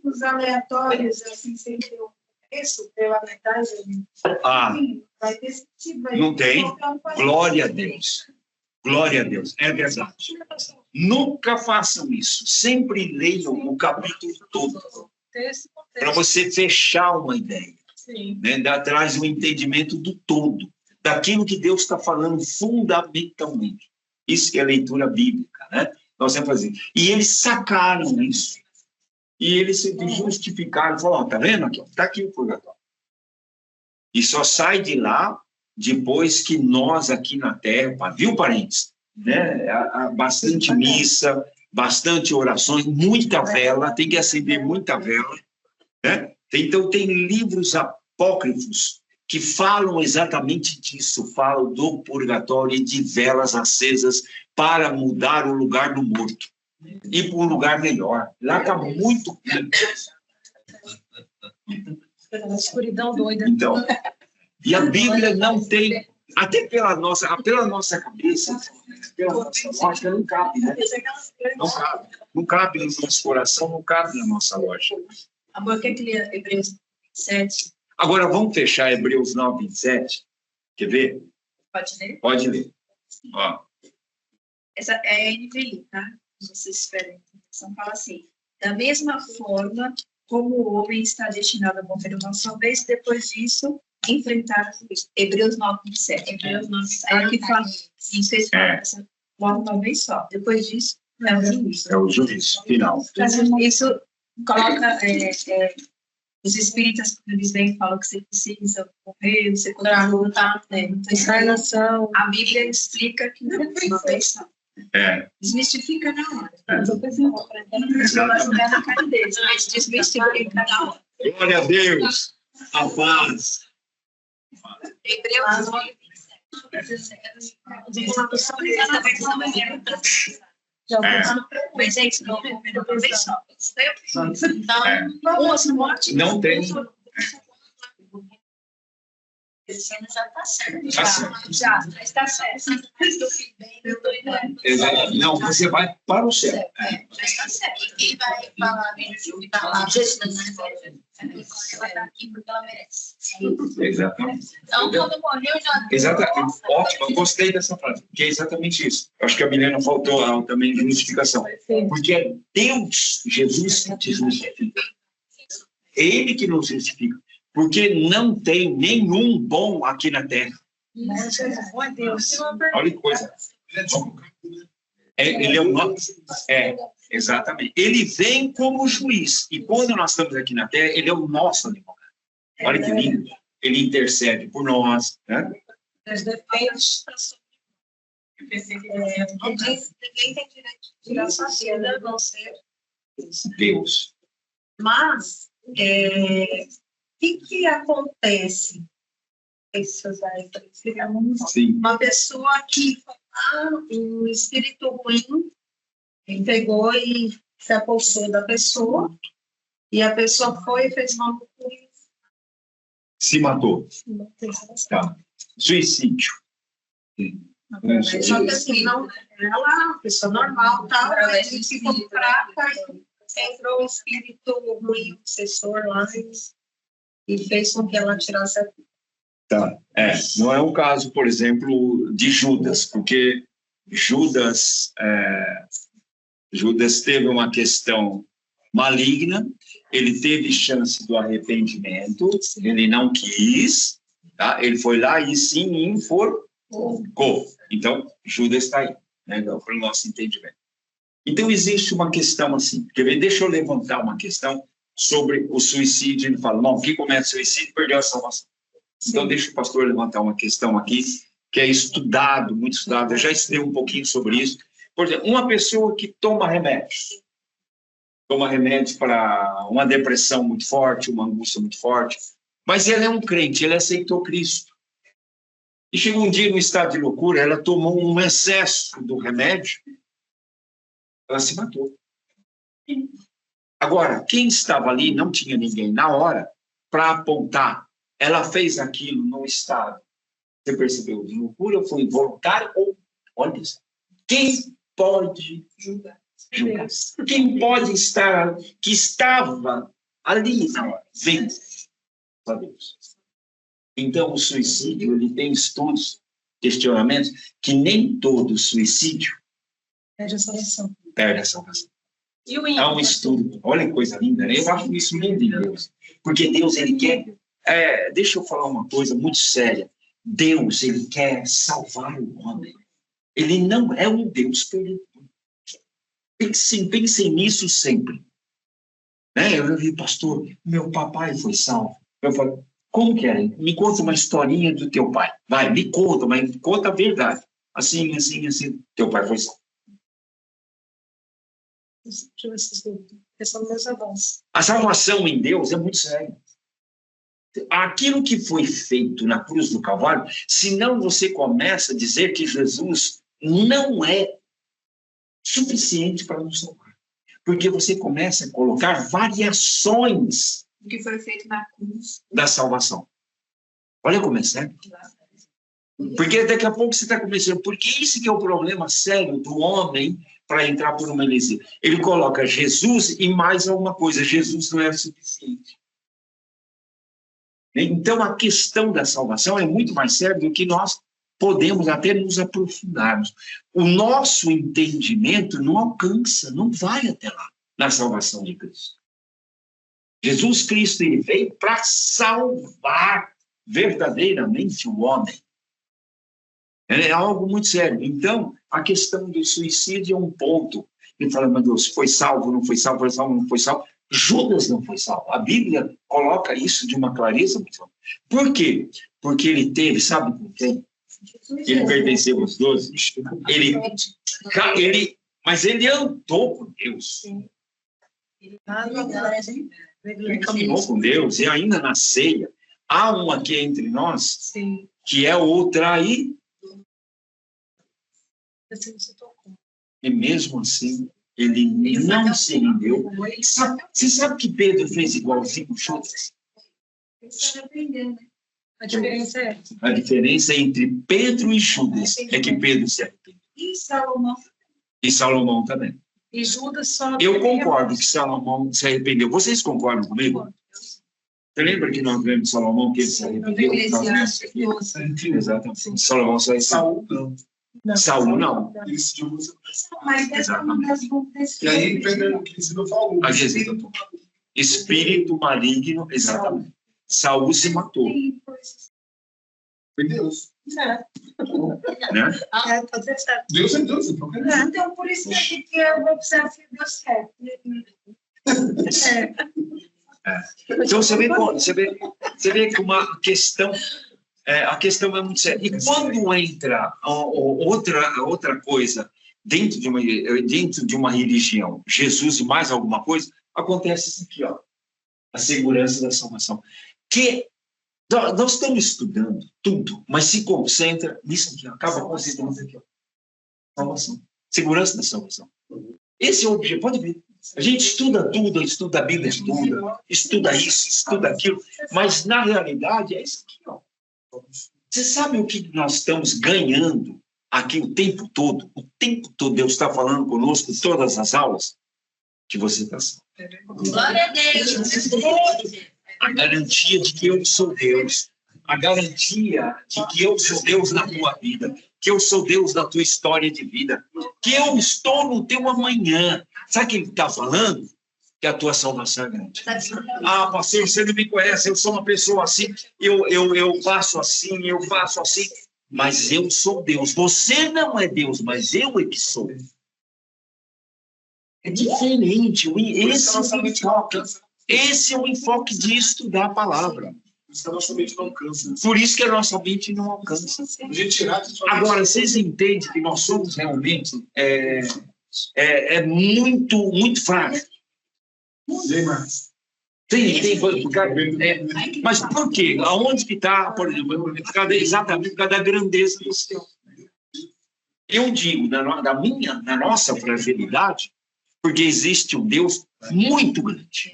os aleatórios, assim, sem ter o preço, pela metade, vai ter sentido. Não tem. Glória a Deus. Glória a Deus, é verdade. Nunca façam isso. Sempre leiam o capítulo todo. Para você fechar uma ideia. Né? Traz um entendimento do todo. Daquilo que Deus está falando fundamentalmente. Isso que é leitura bíblica, né? Nós temos que fazer. E eles sacaram isso. E eles se justificaram. Falaram, tá vendo aqui? Está aqui o purgatório. E só sai de lá depois que nós aqui na Terra, viu, parentes? Né? Bastante missa, bastante orações, muita vela, tem que acender muita vela. Né? Então, tem livros apócrifos que falam exatamente disso, falam do purgatório e de velas acesas para mudar o lugar do morto. Ir para um lugar melhor. Lá está muito quente. Escuridão doida. Então, e a Bíblia não tem, até pela nossa cabeça, pela nossa lógica, não cabe, né? Não cabe. Não cabe no nosso coração, não cabe na nossa lógica. Amor, quer que ler Hebreus 7? Agora, vamos fechar Hebreus 9, 27. Quer ver? Pode ler? Pode ler. Ó. Essa é a NVI, tá? Vocês esperem. Então, fala assim: da mesma forma como o homem está destinado a morrer uma só vez, depois disso, enfrentar a Cristo. Hebreus 9, 27. Hebreus 9, 27. Aqui fala, sim, vocês falam, morre uma vez só. Depois disso, é o juízo. É o juízo final. Isso coloca os espíritas, quando eles vêm, falam que você precisa morrer, você continua, tá? Então, a Bíblia explica que não, uma vez só. Desmistifica na hora. Não vai jogar na cara deles, mas desmistifica na hora. Glória a Deus. A paz. Hebreus 9, 27. Mas é isso, não é uma vez só. Então, uma morte não tem. Já está certo. Já está certo. Exato. Não, você vai para o céu. Já está certo. E quem vai falar mesmo? Falar Jesus, né? Ela está aqui porque ela merece. Exatamente. Então, quando morreu, já. Exatamente. Ótimo, eu gostei dessa frase, porque é exatamente isso. Eu acho que a Milena faltou também de justificação. Porque é Deus, Jesus, que te justifica. É Ele que nos justifica. Porque não tem nenhum bom aqui na Terra. Olha que coisa. Ele é o nosso. Exatamente. Ele vem como juiz. E quando nós estamos aqui na Terra, ele é o nosso advogado. Olha que lindo. Ele intercede por nós. Né? Ninguém tem direito de tirar sua vida, a não ser Deus. Mas, o que acontece? Sim. Uma pessoa que foi lá, um espírito ruim, pegou e se apossou da pessoa, e a pessoa foi e fez uma loucura. Se matou. Tá. Suicídio. Só que assim, não, ela, pessoa normal, tal, ela ficou fraca, entrou um espírito ruim, obsessor lá, e fez com que ela tirasse a vida. Tá. Não é o caso, por exemplo, de Judas, porque Judas teve uma questão maligna, ele teve chance do arrependimento, ele não quis, tá? Ele foi lá e sim enforcou. Então, Judas está aí, né? Para o nosso entendimento. Então, existe uma questão assim, deixa eu levantar uma questão sobre o suicídio. Ele fala, não, quem comete suicídio perdeu a salvação. Então, deixa o pastor levantar uma questão aqui, que é estudado, muito estudado, eu já estudei um pouquinho sobre isso. Por exemplo, uma pessoa que toma remédio para uma depressão muito forte, uma angústia muito forte, mas ele é um crente, ele aceitou Cristo. E chegou um dia no estado de loucura, ela tomou um excesso do remédio, ela se matou. Agora, quem estava ali, não tinha ninguém na hora para apontar. Ela fez aquilo no estado. Você percebeu? De loucura, foi involuntário ou... Olha isso. Quem pode julgar? Quem pode estar... Que estava ali na hora? Vem. Então, o suicídio, ele tem estudos questionamentos, que nem todo suicídio Perde a salvação. perde a salvação. E o É um estudo, olha que coisa linda, né? Eu acho isso lindo em Deus, porque Deus, ele quer, deixa eu falar uma coisa muito séria, Deus, ele quer salvar o homem, ele não é um Deus perdido. Pensem nisso sempre. Né? Eu vi, pastor, meu papai foi salvo. Eu falei, como que é? Me conta uma historinha do teu pai. Vai, me conta, mas conta a verdade. Assim, teu pai foi salvo. A salvação em Deus é muito séria. Aquilo que foi feito na cruz do Calvário, senão você começa a dizer que Jesus não é suficiente para nos salvar. Porque você começa a colocar variações O que foi feito na cruz. da salvação. Olha como é sério. Porque daqui a pouco você está começando, porque isso que é o problema sério do homem para entrar por uma heresia. Ele coloca Jesus e mais alguma coisa. Jesus não é suficiente. Então, a questão da salvação é muito mais séria do que nós podemos até nos aprofundarmos. O nosso entendimento não alcança, não vai até lá, na salvação de Cristo. Jesus Cristo, ele veio para salvar verdadeiramente o homem. É algo muito sério. Então, a questão do suicídio é um ponto. Ele fala, meu Deus, foi salvo, não foi salvo, foi salvo, não foi salvo. Judas não foi salvo. A Bíblia coloca isso de uma clareza muito forte. Por quê? Porque ele teve, sabe com quem? Ele pertenceu aos 12. Mas ele andou com Deus. Ele caminhou com Deus. E ainda na ceia, há um aqui entre nós, que é o traidor. E mesmo assim, ele não se rendeu. Você sabe que Pedro fez igualzinho com Judas? A diferença é? A diferença entre Pedro e Judas é que Pedro se arrependeu. E Salomão também. E Judas só... Eu concordo que Salomão se arrependeu. Vocês concordam comigo? Você lembra que nós vemos Salomão que ele se arrependeu? Exatamente. Salomão só é Saul, não. Saul, não. E aí, Pedro, que ensinou falou. Espírito maligno, exatamente. Saul se matou. Foi Deus. Né? Deus é Deus. Então, por isso que eu vou precisar ser Deus certo. Então, você vê que uma questão... a questão é muito séria. E quando entra outra coisa dentro de uma religião, Jesus e mais alguma coisa, acontece isso aqui, ó, a segurança da salvação. Que nós estamos estudando tudo, mas se concentra nisso aqui, ó, acaba concentrando aqui, ó, salvação, segurança da salvação. Esse é o objetivo, pode ver. A gente estuda tudo, estuda a Bíblia, estuda isso, estuda aquilo, mas na realidade é isso aqui, ó. Você sabe o que nós estamos ganhando aqui o tempo todo? O tempo todo Deus está falando conosco, todas as aulas, que você está salvo. Glória a Deus. A garantia de que eu sou Deus. A garantia de que eu sou Deus na tua vida. Que eu sou Deus na tua história de vida. Que eu estou no teu amanhã. Sabe o que ele está falando? Que a tua salvação é grande. Ah, pastor, você não me conhece, eu sou uma pessoa assim, eu faço assim, mas eu sou Deus. Você não é Deus, mas eu é que sou. É diferente. Esse é o enfoque de estudar a palavra. Por isso que a nossa mente não alcança. Por isso que a nossa mente não alcança. Agora, vocês entendem que nós somos realmente muito, muito frágil. Mas por quê? Aonde que está, por exemplo, exatamente por causa da grandeza do Senhor. Eu digo, na nossa fragilidade, porque existe um Deus muito grande.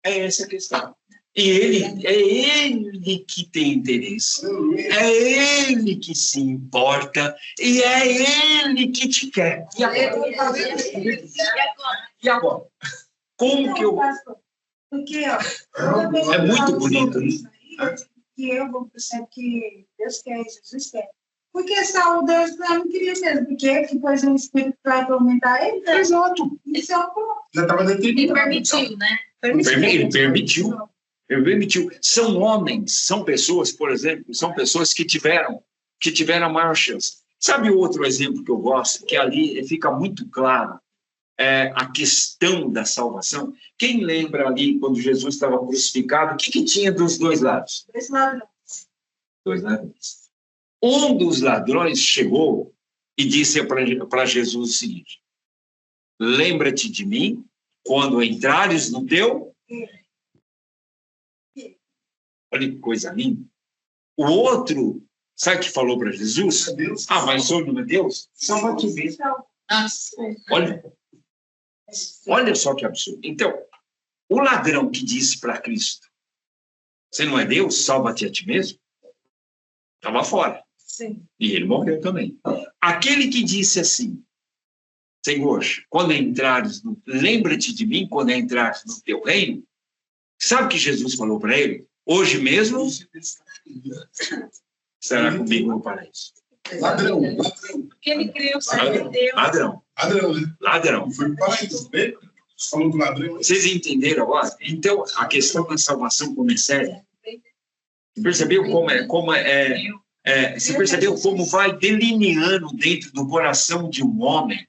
É essa a questão. E é ele que tem interesse, é ele que se importa, e é ele que te quer. E agora? Como que eu... Porque, É muito bonito, né? que eu vou perceber que Deus quer, Jesus quer. Porque Saul, Deus não queria mesmo, porque depois o Espírito vai aumentar ele. Exato. Então, Já estava determinado. Ele permitiu, né? Ele permitiu. São homens, são pessoas, por exemplo, são pessoas que tiveram a maior chance. Sabe outro exemplo que eu gosto, que ali fica muito claro a questão da salvação? Quem lembra ali, quando Jesus estava crucificado, o que tinha dos dois lados? Dois ladrões. Um dos ladrões chegou e disse para Jesus o seguinte: lembra-te de mim quando entrares no teu... Olha que coisa linda. O outro, sabe o que falou para Jesus? Ah, mas o Senhor não é Deus? Salva-te mesmo. Olha só que absurdo. Então, o ladrão que disse para Cristo: você não é Deus? Salva-te a ti mesmo. Estava fora. Sim. E ele morreu também. Aquele que disse assim: Senhor, quando entrares, lembra-te de mim quando entrares no teu reino. Sabe o que Jesus falou para ele? Hoje mesmo estará comigo no paraíso. Ladrão. Porque ele creu, sabe, Deus. Ladrão. Ladrão. Foi para o paraíso. Falou do ladrão. Vocês entenderam agora? Então, a questão da salvação como é séria. Você percebeu você percebeu como vai delineando dentro do coração de um homem,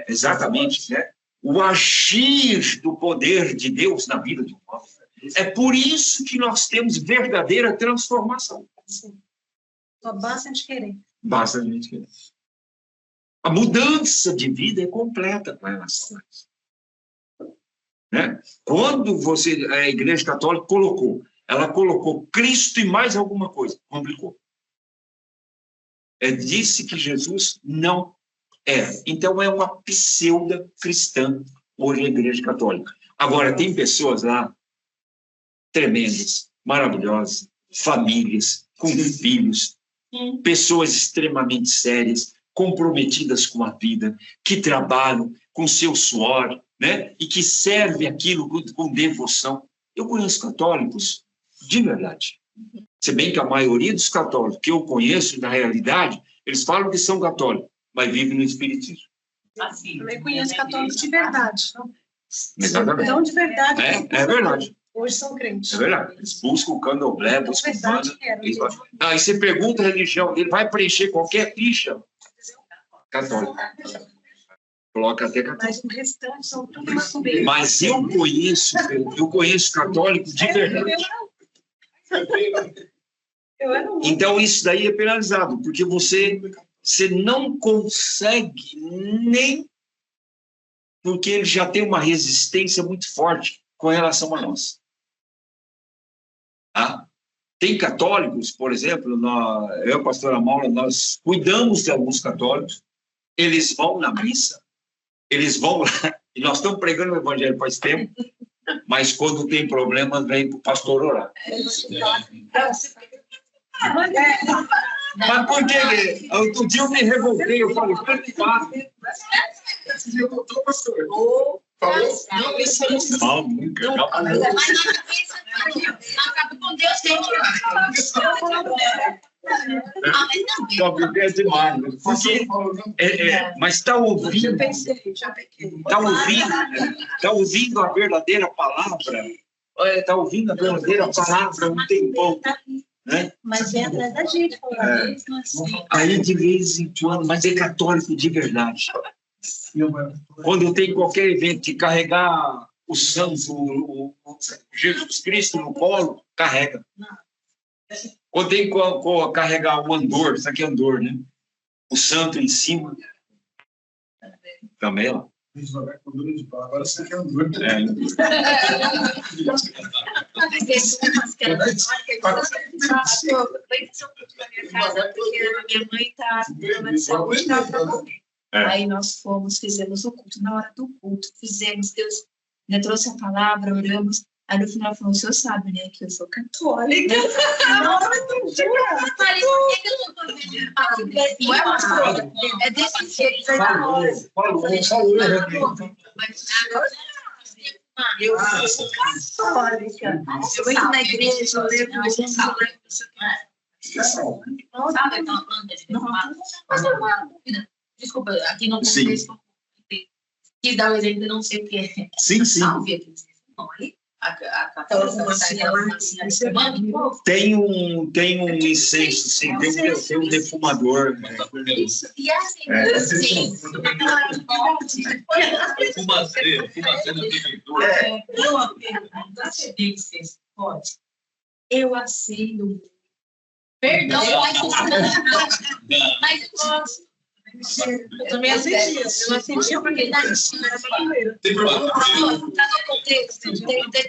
exatamente, né? O agir do poder de Deus na vida de um homem. É por isso que nós temos verdadeira transformação. Só basta a gente querer. Basta a gente querer. A mudança de vida é completa com relação a isso. Né? Quando a Igreja Católica ela colocou Cristo e mais alguma coisa, complicou. Disse que Jesus não é. Então é uma pseudo cristã hoje a Igreja Católica. Agora, tem pessoas lá tremendas, maravilhosas, famílias, com filhos, pessoas extremamente sérias, comprometidas com a vida, que trabalham com seu suor, né? E que servem aquilo com devoção. Eu conheço católicos de verdade. Se bem que a maioria dos católicos que eu conheço, na realidade, eles falam que são católicos, mas vivem no espiritismo. Eu também conheço católicos de verdade. Exatamente. Então, de verdade. É verdade. Hoje são crentes. É verdade. Eles buscam o candomblé, buscam o banda. Aí você pergunta a religião dele, vai preencher qualquer ficha católica. Coloca até católico. Mas o restante são tudo macumbeiro. Mas eu conheço católico de verdade. Então isso daí é penalizado, porque você não consegue nem, porque ele já tem uma resistência muito forte com relação a nós. Tem católicos, por exemplo, eu e a pastora Maura, nós cuidamos de alguns católicos, eles vão na missa, eles vão lá, e nós estamos pregando o evangelho faz tempo, mas quando tem problemas, vem para o pastor orar. Mas por quê? Outro dia eu me revoltei, eu falei, o que faço? Esse dia voltou, pastor. Falou? Não, nunca. Acaba com Deus, tem que é demais. Porque, mas está ouvindo, ouvindo a verdadeira palavra, está ouvindo a verdadeira palavra um tempão. Né? Mas é atrás da gente, Aí de vez em quando, mas é católico de verdade. Quando tem qualquer evento de carregar o santo, o Jesus Cristo no colo, carrega. Quando tem que carregar o andor, isso aqui é andor, né? O santo em cima, também lá. Agora você quer andor. Minha mãe está com problema de saúde, estava para morrer. Aí nós fizemos o culto. Na hora do culto, Deus trouxe a palavra, oramos. Aí no final falou, o senhor sabe, né, que eu sou católica. É desse jeito. Eu sou católica. Eu entro na igreja, eu levo o salário. Sabe aquela planta de defumado? Mas é uma dúvida. Desculpa, aqui no contexto, quis dar o exemplo de não sei o que é. Sim, sim. Tem um incenso, sim, tem um defumador. Né? Isso, e assim, sim. Eu acendo. Perdão, mas eu gosto. Eu também acendi. Eu acendi porque tá no contexto.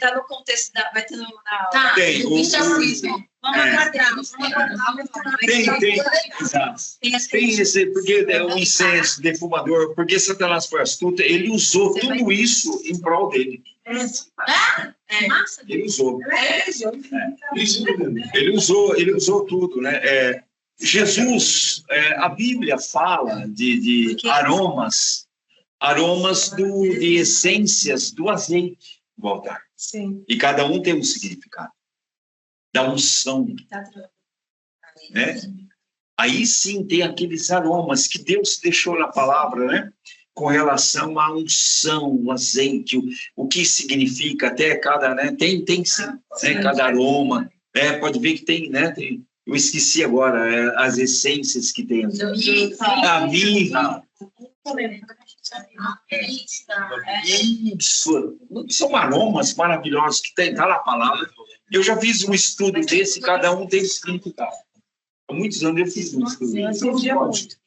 Tá no contexto da. Vai ter no. Tá. Tem. Vamos aguardar. Tem esse, porque é um incenso, defumador, porque Satanás foi astuto, ele usou tudo isso em prol dele. Ele usou. Ele usou tudo, né? Jesus, a Bíblia fala de aromas de essências do azeite, Walter. Sim. E cada um tem um significado. Da unção. Né? Aí sim tem aqueles aromas que Deus deixou na palavra, né? Com relação à unção, o azeite, o que significa até cada, né? Tem sim, né? Cada aroma, pode ver que tem, né? Eu esqueci agora as essências que tem. A mirra. Isso. São aromas maravilhosos que tem, tá na palavra. Eu já fiz um estudo desse, cada um tem significado. Há muitos anos eu fiz um estudo. Eu acedia muito.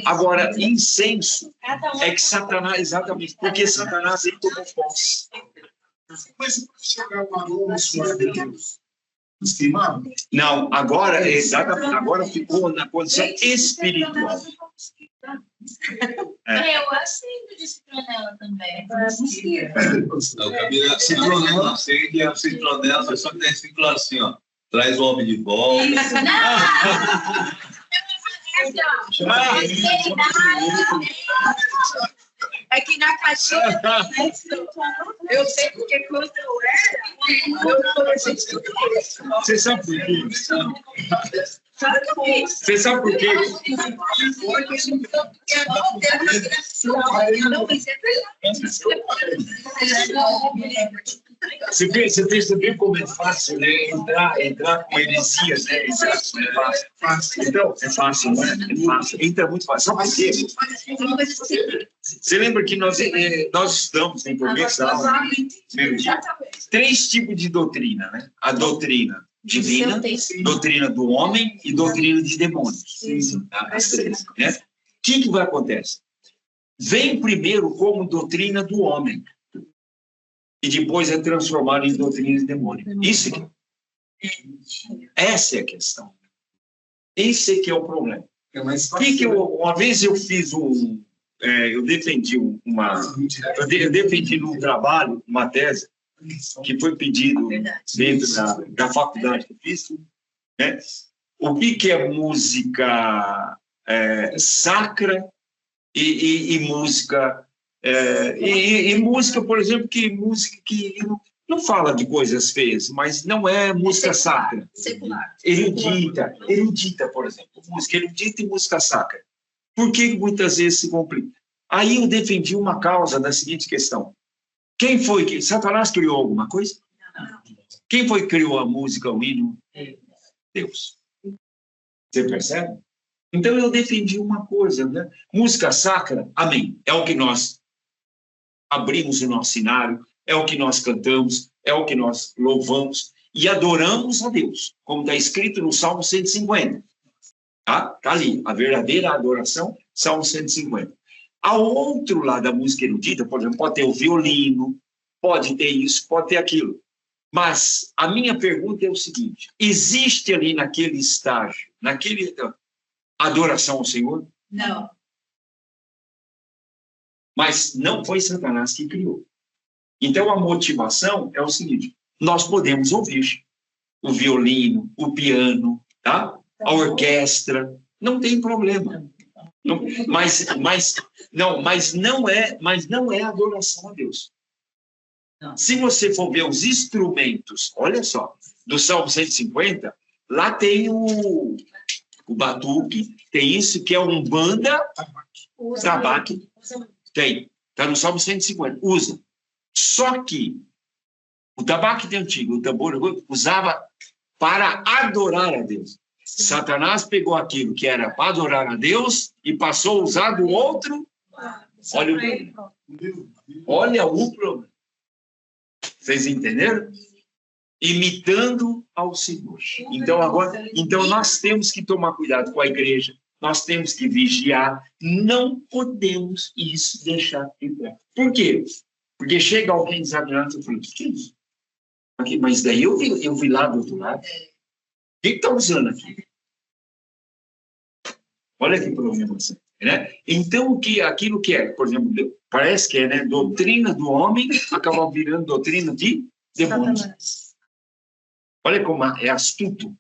Agora, incenso é que Satanás, exatamente, porque Satanás ele tomou posse. Mas chegar um aroma sobre Deus. Estimado? Não, agora, exatamente, agora ficou na condição espiritual. Eu acendo de citronela também. Citronela, acende a citronela, você só tem ciclo assim, ó. Traz o homem de volta. É que na caixinha eu sei porque quando eu era, Você sabe por quê? Você sabe por quê? Você percebeu como é fácil, né? Entrar com heresias, né? Então, é fácil, né? É fácil. Entra muito fácil. Sabe por quê? Você lembra que nós estudamos em convenção 3 tipos de doutrina, né? A doutrina divina, doutrina do homem e doutrina de demônios. As 3, né? O que vai acontecer? Vem primeiro como doutrina do homem e depois é transformado em doutrina de demônio. Isso aqui. Essa é a questão. Esse aqui é o problema. Uma vez eu fiz eu defendi num trabalho, uma tese, que foi pedido dentro da faculdade que eu fiz, né? O que é música sacra e música... E música, por exemplo, música que não fala de coisas feias, mas não é música sacra. Secular. Erudita, por exemplo. Música erudita e música sacra. Por que muitas vezes se complica? Aí eu defendi uma causa da seguinte questão. Quem foi que... Satanás criou alguma coisa? Quem foi que criou a música, o hino? Deus. Você percebe? Então eu defendi uma coisa, né? Música sacra, amém. É o que nós abrimos o nosso cenário, é o que nós cantamos, é o que nós louvamos e adoramos a Deus, como está escrito no Salmo 150. Tá ali, a verdadeira adoração, Salmo 150. Ao outro lado da música erudita, por exemplo, pode ter o violino, pode ter isso, pode ter aquilo. Mas a minha pergunta é o seguinte, existe ali naquele estágio, adoração ao Senhor? Não. Mas não foi Satanás que criou. Então, a motivação é o seguinte, nós podemos ouvir o violino, o piano, tá? A orquestra, não tem problema. Não, mas não é adoração a Deus. Se você for ver os instrumentos, olha só, do Salmo 150, lá tem o batuque, tem isso que é umbanda, tabaque, tem, está no Salmo 150, usa. Só que o tabaque de antigo, o tambor, usava para adorar a Deus. Satanás pegou aquilo que era para adorar a Deus e passou a usar do outro. Olha o problema. Vocês entenderam? Imitando ao Senhor. Então nós temos que tomar cuidado com a igreja, nós temos que vigiar, não podemos isso deixar entrar. Por quê? Porque chega alguém desafiando e fala, o que é isso? Aqui, mas daí eu vi lá do outro lado. O que está usando aqui? Olha que problema, né? Então, aquilo que é, por exemplo, parece que é, né, doutrina do homem, acaba virando doutrina de demônios. Olha como é astuto.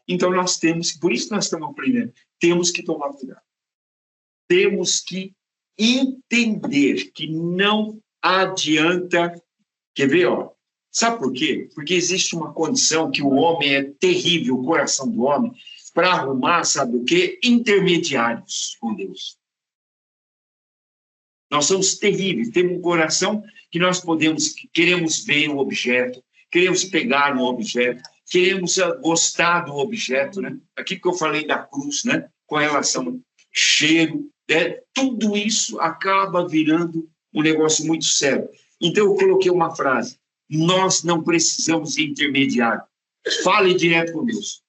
Então, por isso nós estamos aprendendo, temos que tomar cuidado. Temos que entender que não adianta. Quer ver, ó? Sabe por quê? Porque existe uma condição que o homem é terrível, o coração do homem, para arrumar, sabe o quê? Intermediários com Deus. Nós somos terríveis, temos um coração que nós queremos ver o objeto, queremos pegar no objeto, queremos gostar do objeto, né? Aqui que eu falei da cruz, né? Com relação ao cheiro, né? Tudo isso acaba virando um negócio muito sério. Então, eu coloquei uma frase: nós não precisamos de intermediário. Fale direto com Deus.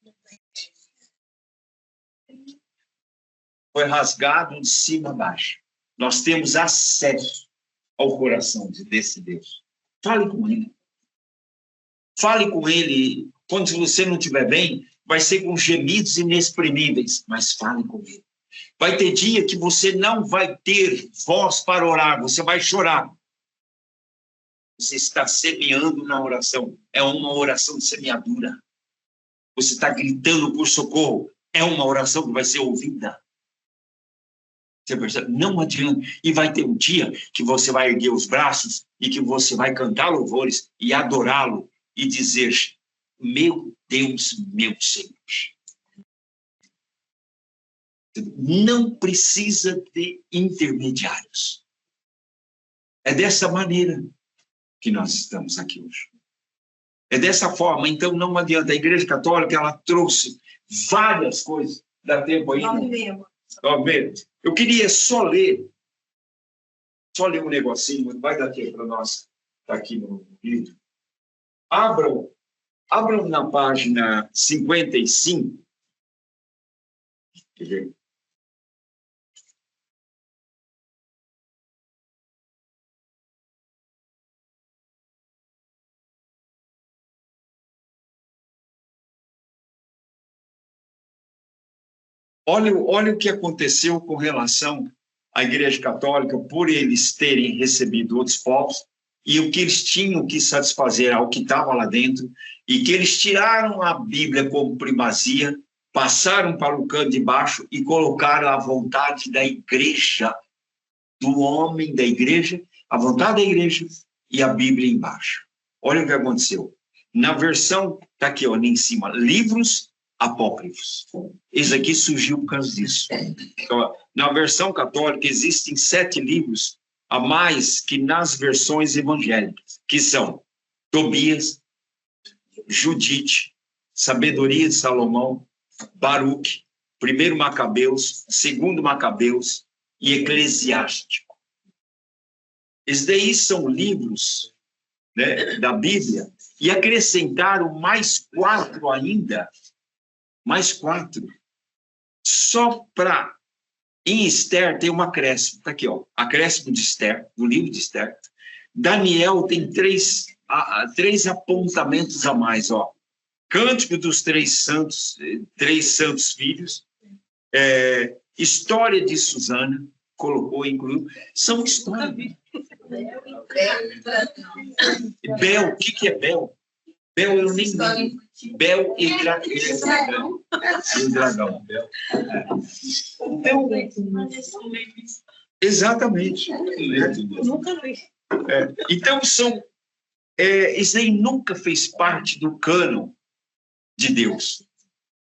Foi rasgado de cima a baixo. Nós temos acesso ao coração desse Deus. Fale com Ele. Fale com Ele. Quando você não estiver bem, vai ser com gemidos inexprimíveis, mas fale com Ele. Vai ter dia que você não vai ter voz para orar, você vai chorar. Você está semeando na oração. É uma oração de semeadura. Você está gritando por socorro. É uma oração que vai ser ouvida. Você percebe? Não adianta. E vai ter um dia que você vai erguer os braços e que você vai cantar louvores e adorá-lo e dizer: meu Deus, meu Senhor. Não precisa de intermediários. É dessa maneira que nós estamos aqui hoje. É dessa forma. Então, não adianta. A Igreja Católica, ela trouxe várias coisas. Dá tempo ainda? Eu queria só ler um negocinho, vai dar tempo para nós, está aqui no livro. Abram na página 55. Quer ver? Olha o que aconteceu com relação à Igreja Católica, por eles terem recebido outros povos, e o que eles tinham que satisfazer ao que estava lá dentro, e que eles tiraram a Bíblia como primazia, passaram para o canto de baixo e colocaram a vontade da igreja, do homem da igreja, a vontade da igreja e a Bíblia embaixo. Olha o que aconteceu. Na versão, está aqui, ó, ali em cima, livros apócrifos. Esse aqui surgiu por causa disso. Então, na versão católica, existem 7 livros a mais que nas versões evangélicas, que são Tobias, Judite, Sabedoria de Salomão, Baruque, 1 Macabeus, 2 Macabeus e Eclesiástico. Esses daí são livros, né, da Bíblia, e acrescentaram mais 4 ainda, só para, em Esther tem um acréscimo, está aqui, ó, acréscimo de Esther, do livro de Esther. Daniel tem 3 apontamentos a mais, ó. Cântico dos 3 santos filhos, história de Susana, incluiu, são histórias. Bel, o que é Bel? Bel eu nem lembro. Bel e Dragão. E o dragão. Então, exatamente. Nunca vi. Então, isso aí nunca fez parte do cânon de Deus.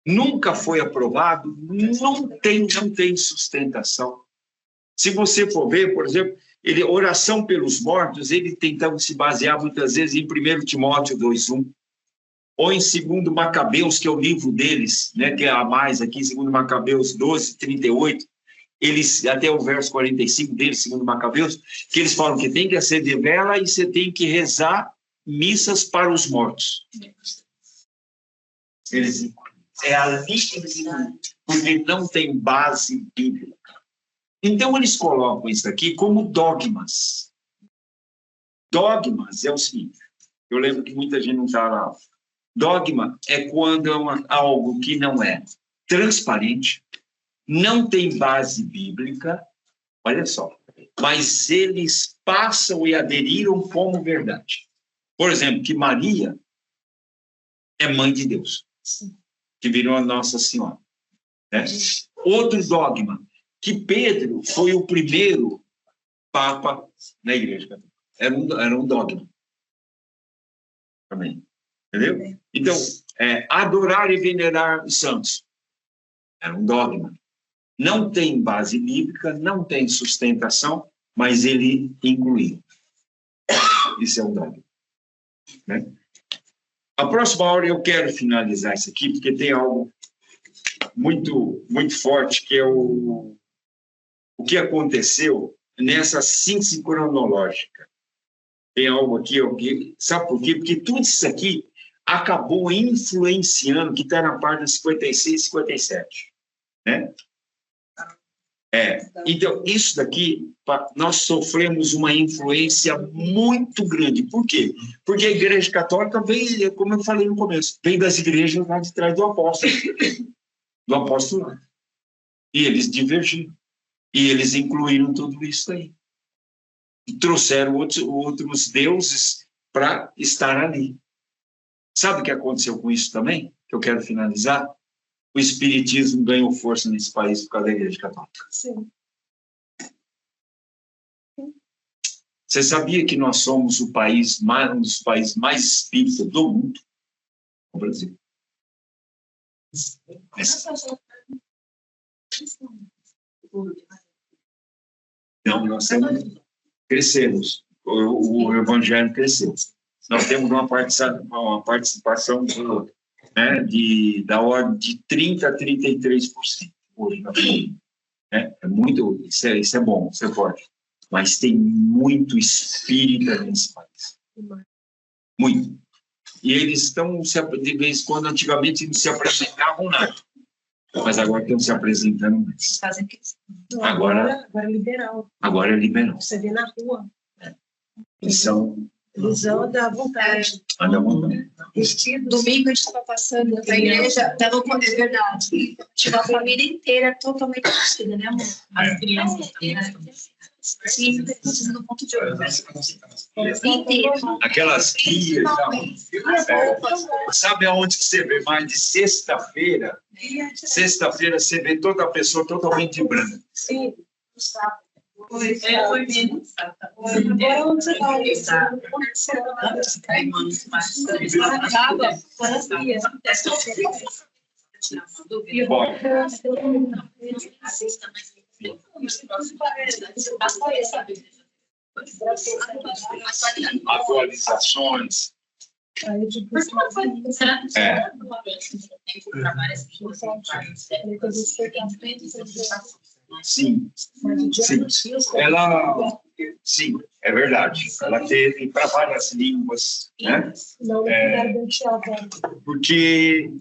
Nunca foi aprovado, não tem sustentação. Se você for ver, por exemplo, oração pelos mortos, ele tentava se basear muitas vezes em 1 Timóteo 2:1, ou em 2 Macabeus, que é o livro deles, né, que é a mais aqui, 2 Macabeus 12:38, eles, até o verso 45 deles, 2 Macabeus, que eles falam que tem que acender vela e você tem que rezar missas para os mortos. Eles, ali, porque não tem base bíblica. Então, eles colocam isso aqui como dogmas. Dogmas é o seguinte, eu lembro que muita gente não está lá. Dogma é quando é algo que não é transparente, não tem base bíblica, olha só, mas eles passam e aderiram como verdade. Por exemplo, que Maria é mãe de Deus, que virou a Nossa Senhora. Né? Outro dogma, que Pedro foi o primeiro Papa na Igreja. Era um dogma. Também. Entendeu? Então, adorar e venerar os santos. Era um dogma. Não tem base bíblica, não tem sustentação, mas ele incluiu. Isso é um dogma. Né? A próxima hora eu quero finalizar isso aqui, porque tem algo muito, muito forte, que é o que aconteceu nessa síntese cronológica. Tem algo aqui, sabe por quê? Porque tudo isso aqui acabou influenciando, que está na página 56 e 57. Né? Então, isso daqui, nós sofremos uma influência muito grande. Por quê? Porque a Igreja Católica vem, como eu falei no começo, vem das igrejas lá de trás do apóstolo. E eles divergiram. E eles incluíram tudo isso aí. E trouxeram outros deuses para estar ali. Sabe o que aconteceu com isso também? Que eu quero finalizar? O espiritismo ganhou força nesse país por causa da Igreja Católica. Sim. Você sabia que nós somos um dos países mais espíritas do mundo? O Brasil. Não, nós crescemos. O evangelho cresceu. Nós temos uma participação da ordem de 30% a 33% hoje na família. Muito, isso é bom, isso é forte. Mas tem muito espírita nesse país. Muito. E eles estão, de vez em quando, antigamente, não se apresentavam nada. Mas agora estão se apresentando mais. Agora é liberal. Agora é liberal. Você vê na rua. Eles andam à vontade. Andam à vontade. Domingo a gente estava passando na igreja, é verdade. Tinha uma família inteira totalmente vestida, né, amor? As crianças também. Sim, no ponto de ônibus. Aquelas guias. Sabe aonde que você vê mais de sexta-feira? Sexta-feira você vê toda a pessoa totalmente de branco. Sim. Foi mesmo. Agora onde você vai? Atualizações. Sim. Sim, é verdade. Ela teve para várias línguas, né? Porque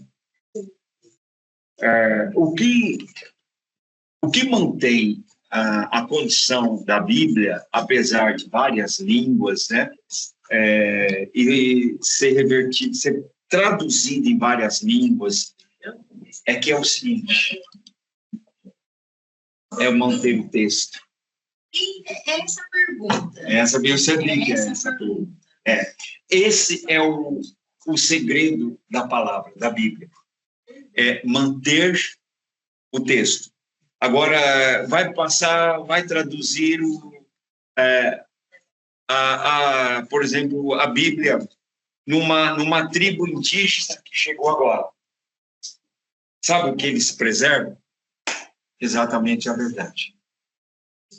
o que mantém a condição da Bíblia, apesar de várias línguas, né? E ser revertido, ser traduzido em várias línguas, é o seguinte: manter o texto. Essa pergunta. Eu sabia que é essa pergunta. Esse é o o segredo da palavra, da Bíblia. É manter o texto. Agora, vai traduzir, por exemplo, a Bíblia numa tribo indígena que chegou agora. Sabe o que eles preservam? Exatamente a verdade.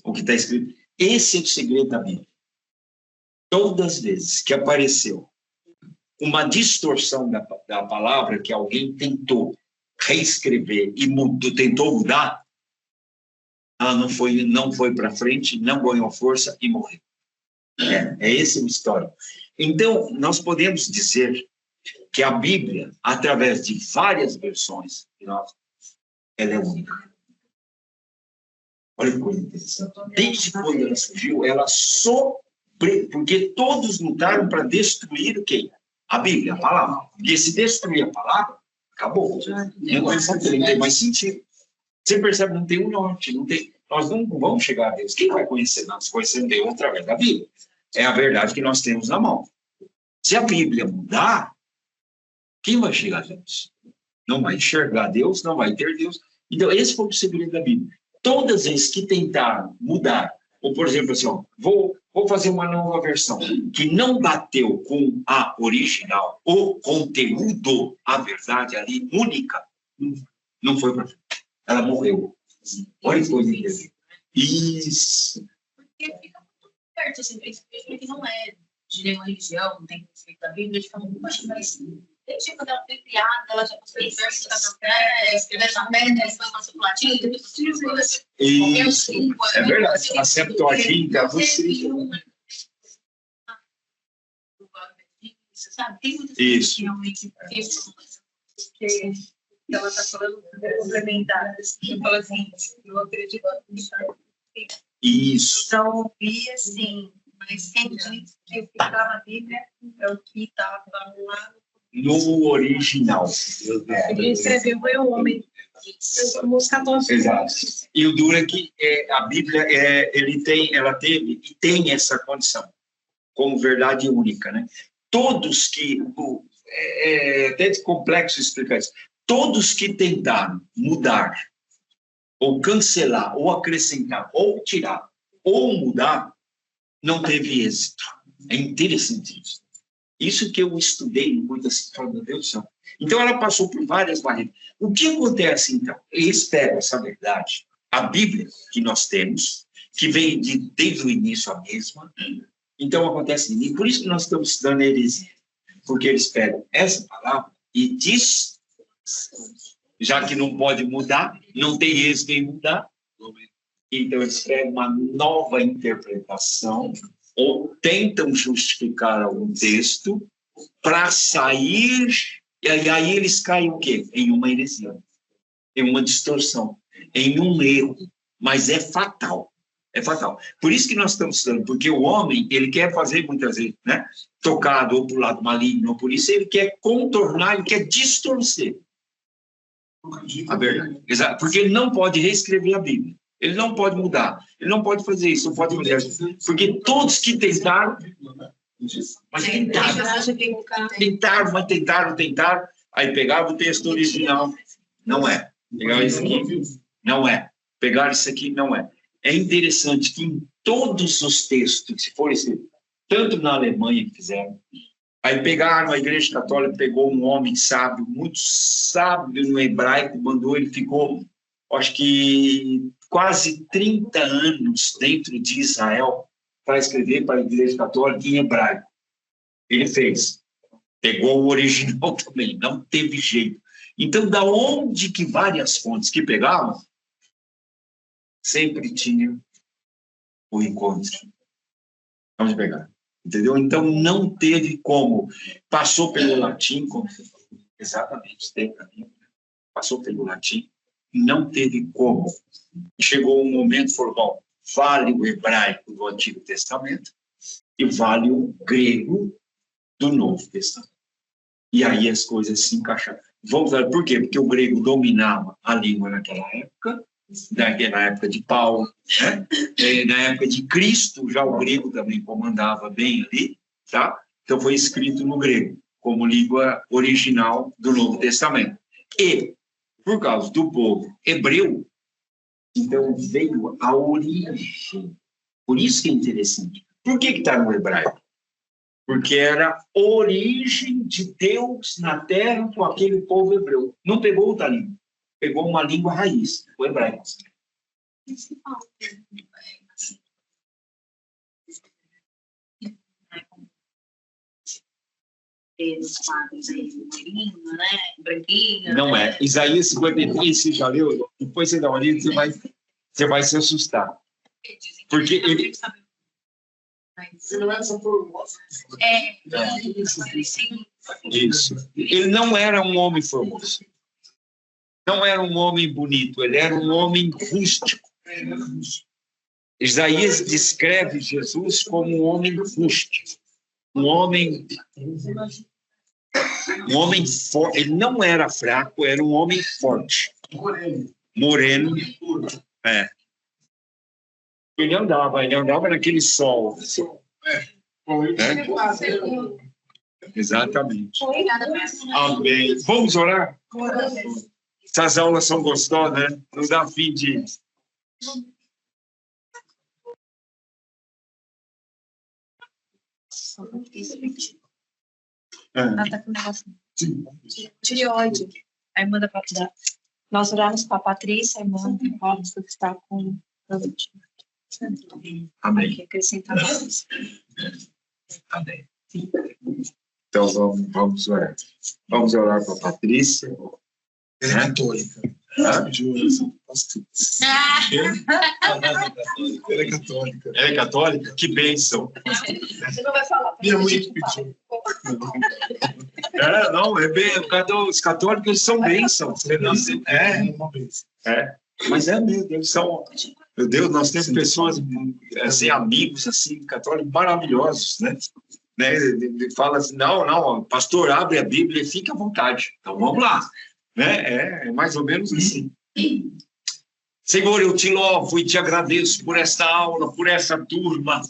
O que está escrito. Esse é o segredo da Bíblia. Todas as vezes que apareceu uma distorção da palavra, que alguém tentou reescrever e tentou mudar, ela não foi para frente, não ganhou força e morreu. Esse o histórico. Então, nós podemos dizer que a Bíblia, através de várias versões, ela é única. Olha que coisa interessante. Desde quando ela surgiu, porque todos lutaram para destruir o quê? A Bíblia, a palavra. Porque se destruir a palavra, acabou. Não tem mais sentido. Você percebe, não tem um norte, nós não vamos chegar a Deus. Quem vai conhecer nós? Conhecendo Deus através da Bíblia. É a verdade que nós temos na mão. Se a Bíblia mudar, quem vai chegar a Deus? Não vai enxergar Deus, não vai ter Deus. Então, esse foi o segredo da Bíblia. Todas as vezes que tentaram mudar, ou, por exemplo, assim, vou fazer uma nova versão, que não bateu com a original, o conteúdo, a verdade ali, única, não foi para frente. Ela morreu. Olha que coisa interessante. Isso. Porque fica muito perto, assim, principalmente que não é de nenhuma religião, não tem respeito da Bíblia, a gente fala, poxa, mas desde quando ela foi criada, ela já passou em verso da pedra, escrevendo na pedra, depois passou pro latim, depois passou isso. É verdade. A Septuaginta, sabe? Tem muitas coisas que realmente que ela está falando complementar. Eu falo assim, eu acredito isso. Não ouvi assim, mas quem diz que o que está na Bíblia é o que estava lá no original. Ele escreveu foi o homem. Os católicos. Exato. E o duro é que a Bíblia ela teve e tem essa condição como verdade única, né? Todos que é até complexo explicar isso. Todos que tentaram mudar ou cancelar ou acrescentar ou tirar ou mudar não teve êxito. É interessante isso. Isso que eu estudei muito assim, meu Deus do céu. Então, ela passou por várias barreiras. O que acontece, então? Eles pegam essa verdade, a Bíblia que nós temos, que vem desde o início a mesma. Então, acontece, e por isso que nós estamos estudando a heresia. Porque eles pegam essa palavra e diz, já que não pode mudar, não tem êxito em mudar, então eles pegam uma nova interpretação ou tentam justificar algum texto para sair, e aí eles caem o quê? Em uma heresia, em uma distorção, em um erro, mas é fatal. É fatal. Por isso que nós estamos estudando, porque o homem, ele quer fazer muitas vezes, né? Tocado ou para o lado maligno, ou por isso ele quer contornar, ele quer distorcer a verdade. Exato. Porque ele não pode reescrever a Bíblia. Ele não pode mudar. Ele não pode fazer isso, não pode fazer isso. Porque todos que tentaram, mas tentaram, aí pegava o texto original, não é. Pegaram isso aqui, não é. Pegaram isso aqui, não é. É interessante que em todos os textos, se for esse, tanto na Alemanha que fizeram, aí pegaram, a Igreja Católica pegou um homem sábio, muito sábio no hebraico, mandou, ele ficou, acho que quase 30 anos dentro de Israel para escrever para a Igreja Católica em hebraico. Ele fez. Pegou o original também, não teve jeito. Então, da onde que várias fontes que pegavam, sempre tinha o encontro. Vamos pegar. Entendeu? Então, não teve como. Passou pelo latim, como você falou. Exatamente, tem caminho. Passou pelo latim, não teve como. Chegou um momento, falou, bom, vale o hebraico do Antigo Testamento e vale o grego do Novo Testamento. E aí as coisas se encaixaram. Vamos ver por quê? Porque o grego dominava a língua naquela época, na época de Paulo, né? Na época de Cristo, já o grego também comandava bem ali, tá? Então foi escrito no grego. como língua original do Novo Testamento. E, por causa do povo hebreu, então veio a origem. Por isso que é interessante. Por que está no hebraico? Porque era a origem de Deus na terra com aquele povo hebreu. Não pegou outra língua. Pegou uma língua raiz, o hebraico. Os quadros aí, loirinho, né? Branquinho. Não é. Isaías 53, você já leu? Depois você dá uma olhada, você vai se assustar. Porque ele... Isso. Ele não era um homem formoso. Não era um homem bonito. Ele era um homem rústico. Isaías descreve Jesus como um homem rústico. Um homem forte. Ele não era fraco, era um homem forte. Moreno. É. Ele andava naquele sol. Né? Exatamente. Amém. Vamos orar? Essas aulas são gostosas, né? Não dá fim de... Tá com negócio. Tireoide. Aí manda para dar. Nós oramos para a Patrícia, a irmã Robson, que está com Covid. Amém. Acrescentar mais. Amém. Então vamos orar. Vamos orar para a Patrícia. Ela é católica. Ela é católica. Ela é católica? Que bênção. Você não vai falar. Minha mãe que pediu. Não, é bem, os católicos são bênçãos. Mas é mesmo, eles são... Meu Deus, nós temos pessoas, assim, amigos, assim, católicos maravilhosos, né? Fala assim, não, pastor, abre a Bíblia e fica à vontade. Então, vamos lá. Né? É mais ou menos assim. Senhor, eu te louvo e te agradeço por esta aula, por essa turma.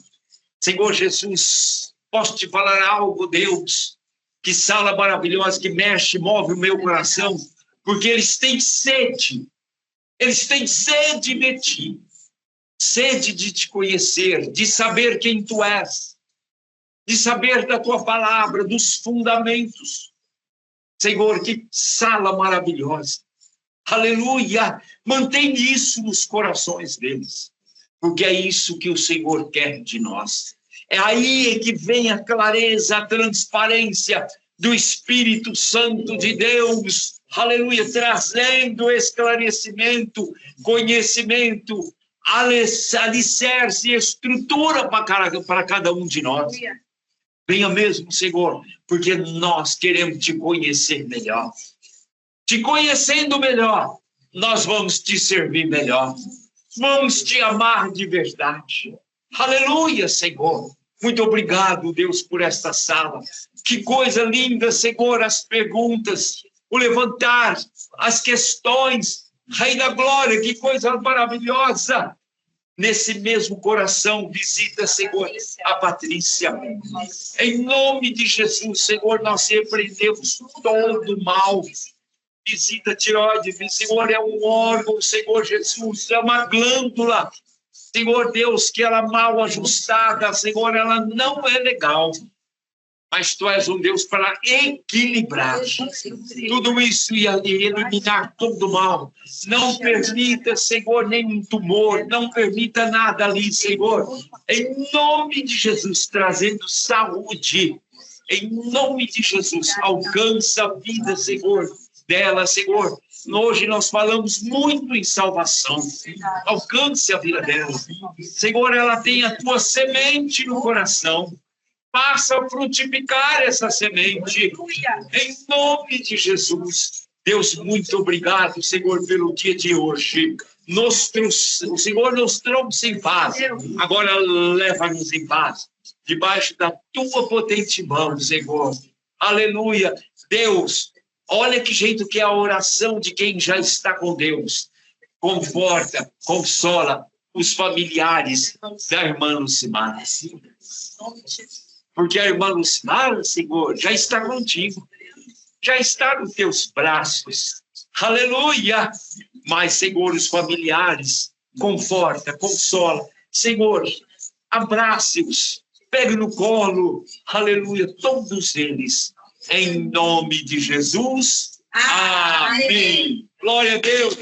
Senhor Jesus, posso te falar algo, Deus? Que sala maravilhosa, que mexe, move o meu coração, porque eles têm sede de ti, sede de te conhecer, de saber quem tu és, de saber da tua palavra, dos fundamentos. Senhor, que sala maravilhosa. Aleluia! Mantém isso nos corações deles, porque é isso que o Senhor quer de nós. É aí que vem a clareza, a transparência do Espírito Santo de Deus. Aleluia! Trazendo esclarecimento, conhecimento, alicerce e estrutura para cada um de nós. Venha mesmo, Senhor, porque nós queremos te conhecer melhor. Te conhecendo melhor, nós vamos te servir melhor. Vamos te amar de verdade. Aleluia, Senhor. Muito obrigado, Deus, por esta sala. Que coisa linda, Senhor, as perguntas, o levantar, as questões. Rei da Glória, que coisa maravilhosa. Nesse mesmo coração, visita, Senhor, a Patrícia. Em nome de Jesus, Senhor, nós repreendemos todo o mal. Visita a tireoide, Senhor, é um órgão, Senhor Jesus, é uma glândula. Senhor Deus, que ela mal ajustada, Senhor, ela não é legal. Mas tu és um Deus para equilibrar tudo isso e eliminar todo o mal. Não permita, Senhor, nenhum tumor, não permita nada ali, Senhor. Em nome de Jesus, trazendo saúde. Em nome de Jesus, alcança a vida, Senhor, dela, Senhor. Hoje nós falamos muito em salvação. Alcance a vida dela. Senhor, ela tem a tua semente no coração. Faça frutificar essa semente, em nome de Jesus. Deus, muito obrigado, Senhor, pelo dia de hoje. O Senhor nos trouxe em paz, agora leva-nos em paz, debaixo da tua potente mão, Senhor. Aleluia. Deus, olha que jeito que é a oração de quem já está com Deus. Conforta, consola os familiares da irmã Lucimara. Porque a irmã Lucimara, Senhor, já está contigo. Já está nos teus braços. Aleluia! Mas, Senhor, os familiares, conforta, consola. Senhor, abrace-os, pegue no colo. Aleluia, todos eles. Em nome de Jesus. Amém. Glória a Deus.